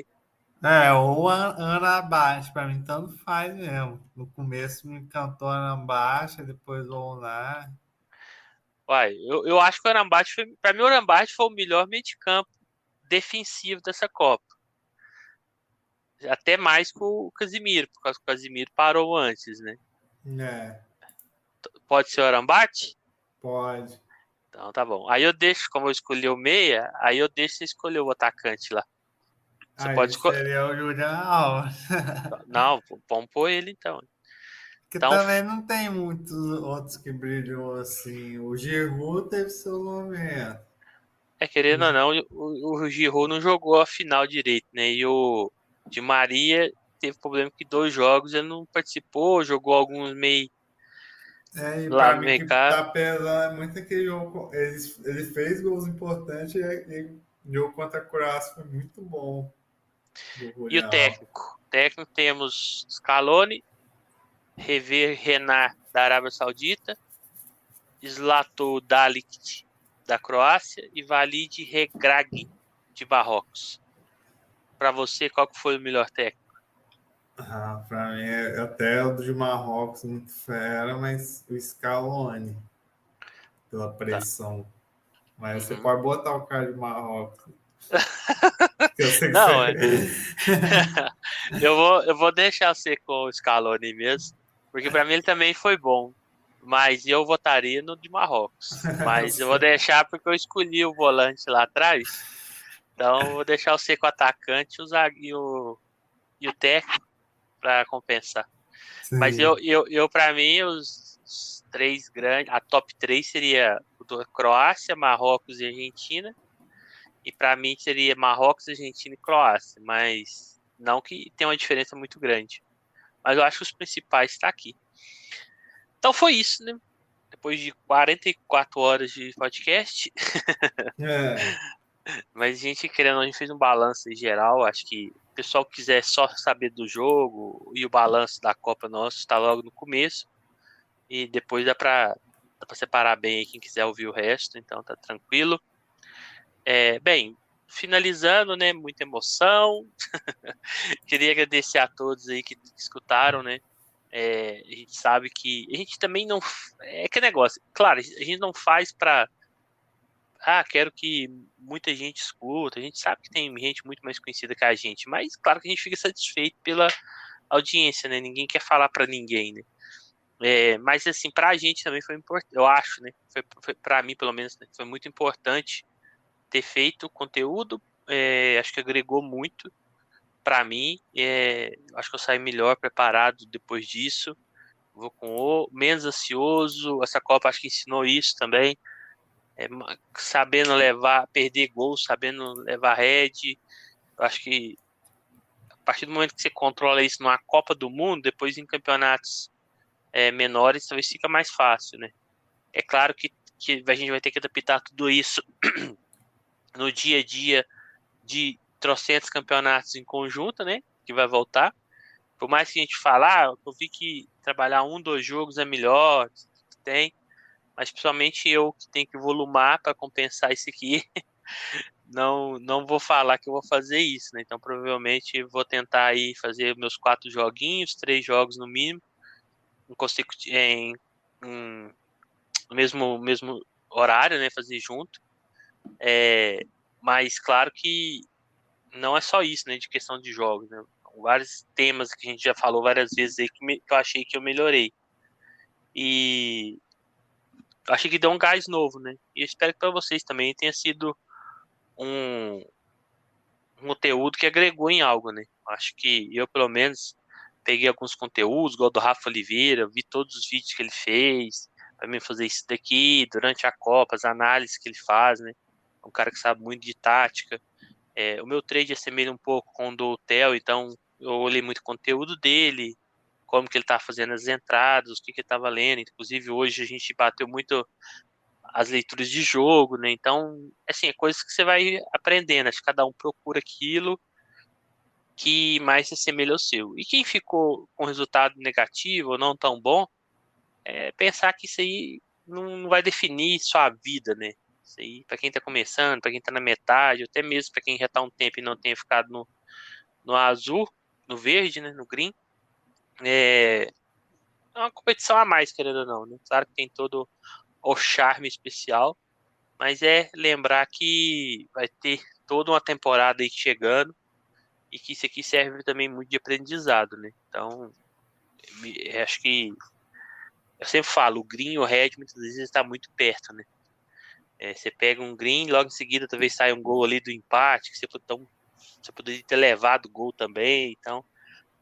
Ou Anabaixo, pra mim tanto faz mesmo. No começo me encantou Anabaixo, depois o Onari. Uai, eu acho que o Arambate foi. Pra mim, o Arambate foi o melhor meio de campo defensivo dessa Copa. Até mais que o Casimiro, por causa que o Casimiro parou antes, né? É, Pode ser o Arambate? pode. Então tá bom. Aí eu deixo, como eu escolhi o meia, aí eu deixo você escolher o atacante lá. Você pode Aí escolher. seria o Julian Alves. Não, vamos pôr ele então. Que Então, também não tem muitos outros que brilhou assim. O Giroud teve seu momento. querendo ou não, o Giroud não jogou a final direito, né? E o Di Maria teve problema que 2 jogos ele não participou, jogou alguns meio E lá pra no mim que mercado. tá pesando muito aquele jogo. Ele fez gols importantes e o jogo contra a Croácia foi muito bom do E o Julião. técnico? Técnico temos Scaloni, Rever Renard da Arábia Saudita, Zlato Dalic da Croácia e Valide Regragui de Marrocos. Para você, qual que foi o melhor técnico? Pra mim é até o de Marrocos muito fera, mas o Scaloni pela Tá. pressão. Mas você Uhum. pode botar o cara de Marrocos. Que eu sei que Não, você. eu vou deixar você com o Scaloni mesmo, porque para mim ele também foi bom. Mas eu votaria no de Marrocos. Mas eu vou deixar porque eu escolhi o volante lá atrás. Então eu vou deixar você com o atacante e o técnico para compensar. Mas Sim. para mim, os três grandes, a top 3 seria o do Croácia, Marrocos e Argentina. E para mim seria Marrocos, Argentina e Croácia. Mas não que tenha uma diferença muito grande. Mas eu acho que os principais estão aqui. Então foi isso, né? Depois de 44 horas de podcast. É, Mas a gente, querendo, a gente fez um balanço em geral. Acho que o pessoal que quiser só saber do jogo e o balanço da Copa nosso está logo no começo. E depois dá pra separar bem aí quem quiser ouvir o resto. Então tá tranquilo. Bem, finalizando, né? Muita emoção. Queria agradecer a todos aí que escutaram, né? A gente sabe que a gente também não. É que negócio. Claro, a gente não faz pra. Quero que muita gente escuta. A gente sabe que tem gente muito mais conhecida que a gente, mas claro que a gente fica satisfeito pela audiência, né? Ninguém quer falar pra ninguém, né? Mas assim, pra gente também foi importante, eu acho, né? Foi para mim, pelo menos, né? Foi muito importante ter feito conteúdo. Acho que agregou muito pra mim. Acho que eu saí melhor preparado depois disso. Vou com o menos ansioso. Essa Copa acho que ensinou isso também. Sabendo levar, perder gols, sabendo levar head. Eu acho que a partir do momento que você controla isso numa Copa do Mundo, depois em campeonatos menores, talvez fica mais fácil, né? É claro que a gente vai ter que adaptar tudo isso no dia a dia de trocentos campeonatos em conjunto, né? Que vai voltar. por mais que a gente falar, eu vi que trabalhar 2 jogos é melhor, tem, mas principalmente eu que tenho que volumar para compensar isso aqui, não vou falar que eu vou fazer isso, né? Então provavelmente vou tentar aí fazer meus 4 joguinhos, 3 jogos no mínimo, em no mesmo horário, né? Fazer junto. Mas claro que não é só isso, né? De questão de jogos, né? Vários temas que a gente já falou várias vezes aí que eu achei que eu melhorei. E achei que deu um gás novo, né? E eu espero que para vocês também tenha sido um, um conteúdo que agregou em algo, né? Acho que eu, pelo menos, peguei alguns conteúdos, igual do Rafa Oliveira, vi todos os vídeos que ele fez, para mim fazer isso daqui, durante a Copa, as análises que ele faz, né? É um cara que sabe muito de tática. O meu trade assemelha um pouco com o do Theo, então eu olhei muito conteúdo dele, como que ele tá fazendo as entradas, o que que ele tava lendo. Inclusive, hoje a gente bateu muito as leituras de jogo, né? Então, assim, é coisas que você vai aprendendo. Acho que cada um procura aquilo que mais se assemelha ao seu. E quem ficou com resultado negativo ou não tão bom, pensar que isso aí não vai definir sua vida, né? Isso aí, para quem tá começando, para quem tá na metade, ou até mesmo para quem já tá um tempo e não tenha ficado no azul, no verde, né? No green, é, é uma competição a mais, querendo ou não, né? Claro que tem todo o charme especial, mas é lembrar que vai ter toda uma temporada aí chegando e que isso aqui serve também muito de aprendizado, né? Então, acho que eu sempre falo, o green e o red muitas vezes está muito perto, né? Você pega um green, logo em seguida talvez saia um gol ali do empate, que você poderia ter levado o gol também, então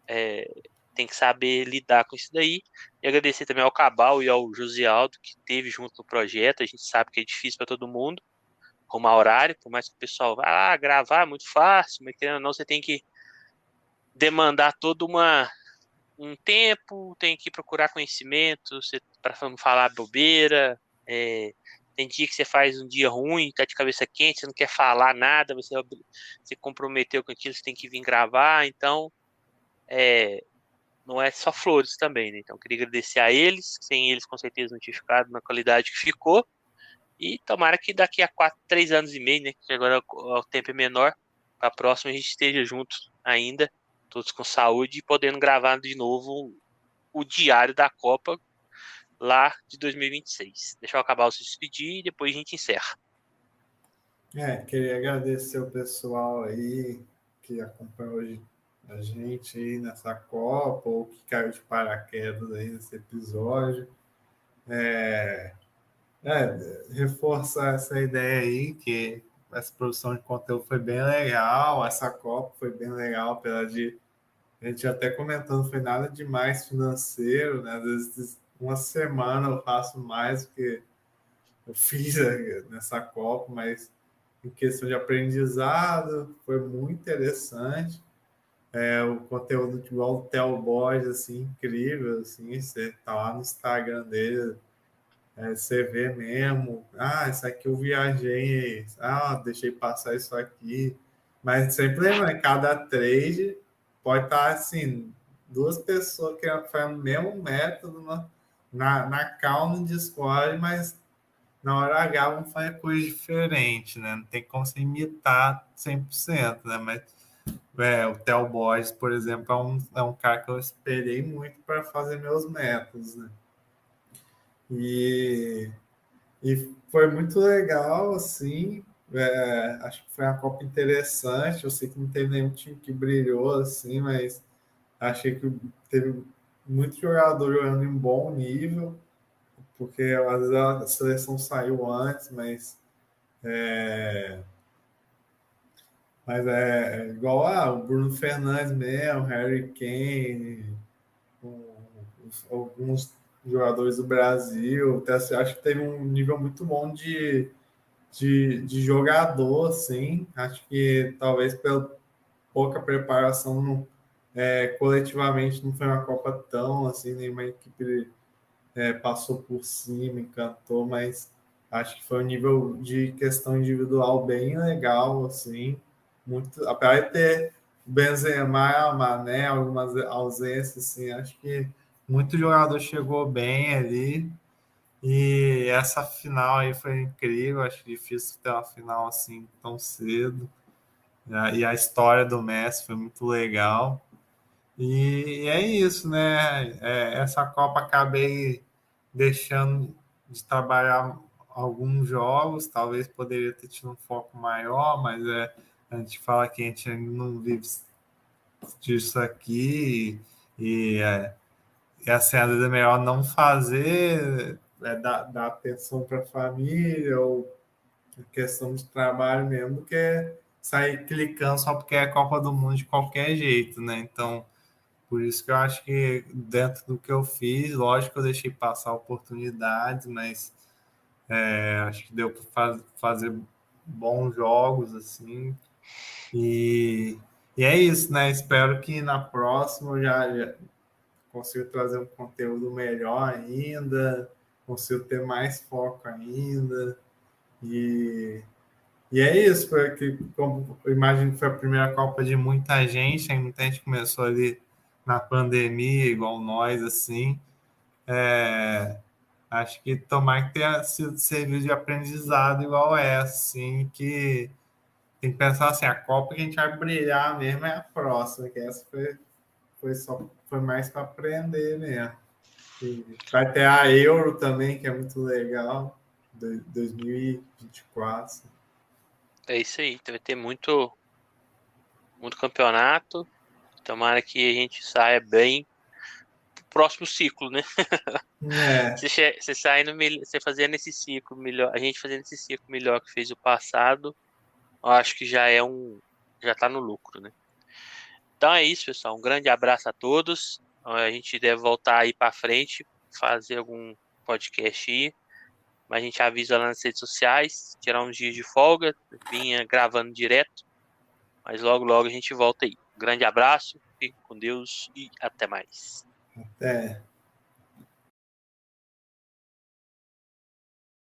é, tem que saber lidar com isso daí. E agradecer também ao Cabal e ao José Aldo, que teve junto no projeto. A gente sabe que é difícil para todo mundo arrumar horário, por mais que o pessoal vá gravar, é muito fácil, mas querendo ou não, você tem que demandar um tempo, tem que procurar conhecimento, para não falar bobeira. Tem dia que você faz um dia ruim, tá de cabeça quente, você não quer falar nada, você comprometeu com aquilo, você tem que vir gravar, então não é só flores também, né? Então, queria agradecer a eles, sem eles, com certeza, não tinha ficado na qualidade que ficou. E tomara que daqui a 3 anos e meio, né? Que agora o tempo é menor, para a próxima a gente esteja juntos ainda, todos com saúde e podendo gravar de novo o diário da Copa lá de 2026. Deixa eu acabar o se despedir e depois a gente encerra. Queria agradecer o pessoal aí que acompanhou hoje a gente aí nessa Copa, ou que caiu de paraquedas aí nesse episódio. Reforçar essa ideia aí, que essa produção de conteúdo foi bem legal, essa Copa foi bem legal, apesar de a gente até comentando, foi nada demais financeiro, né? Às vezes uma semana eu faço mais do que eu fiz nessa Copa, mas em questão de aprendizado foi muito interessante. O conteúdo igual o Theo Borges, assim, incrível, assim, você tá lá no Instagram dele, você vê mesmo, isso aqui eu viajei, deixei passar isso aqui, mas sempre lembrando, cada trade pode estar, assim, 2 pessoas que fazem o mesmo método na call no Discord, mas na hora H vão fazer coisa diferente, né? Não tem como você imitar 100%, né? Mas o Theo Borges, por exemplo, é um cara que eu esperei muito para fazer meus métodos, né? E foi muito legal, assim. Acho que foi uma Copa interessante. Eu sei que não teve nenhum time que brilhou, assim, mas achei que teve muito jogador jogando em bom nível, porque às vezes a seleção saiu antes, mas é igual o Bruno Fernandes mesmo, Harry Kane, alguns jogadores do Brasil. Até, assim, acho que teve um nível muito bom de jogador, assim. Acho que talvez pela pouca preparação coletivamente não foi uma Copa tão assim, nenhuma equipe passou por cima, encantou, mas acho que foi um nível de questão individual bem legal, assim, muito, apesar de ter Benzema, Mané, algumas ausências, assim, acho que muito jogador chegou bem ali. E essa final aí foi incrível, acho difícil ter uma final assim tão cedo. E a história do Messi foi muito legal. E é isso, né? Essa Copa acabei deixando de trabalhar alguns jogos, talvez poderia ter tido um foco maior, mas a gente fala que a gente ainda não vive disso aqui e assim, às vezes é melhor não fazer, dar atenção para a família ou questão de trabalho mesmo, do que sair clicando só porque é Copa do Mundo de qualquer jeito, né? Então, por isso que eu acho que dentro do que eu fiz, lógico que eu deixei passar oportunidades, mas acho que deu para fazer bons jogos, assim, e, e é isso, né? Espero que na próxima eu já consiga trazer um conteúdo melhor ainda, consigo ter mais foco ainda, e E é isso, foi que, como eu imagino que foi a primeira Copa de muita gente, aí muita gente começou ali na pandemia, igual nós, assim. É, acho que tomara que tenha sido serviço de aprendizado igual essa, assim, que tem que pensar assim, a Copa que a gente vai brilhar mesmo é a próxima, que essa foi mais para aprender mesmo. E vai ter a Euro também, que é muito legal, 2024. É isso aí, vai ter muito campeonato. Tomara que a gente saia bem pro próximo ciclo, né? É, Você saindo, você fazendo esse ciclo melhor, a gente fazendo esse ciclo melhor que fez o passado, eu acho que já tá no lucro, né? Então é isso, pessoal. Um grande abraço a todos. A gente deve voltar aí pra frente, fazer algum podcast aí, mas a gente avisa lá nas redes sociais, tirar uns dias de folga, vinha gravando direto, mas logo logo a gente volta aí. Um grande abraço, fique com Deus e até mais. é.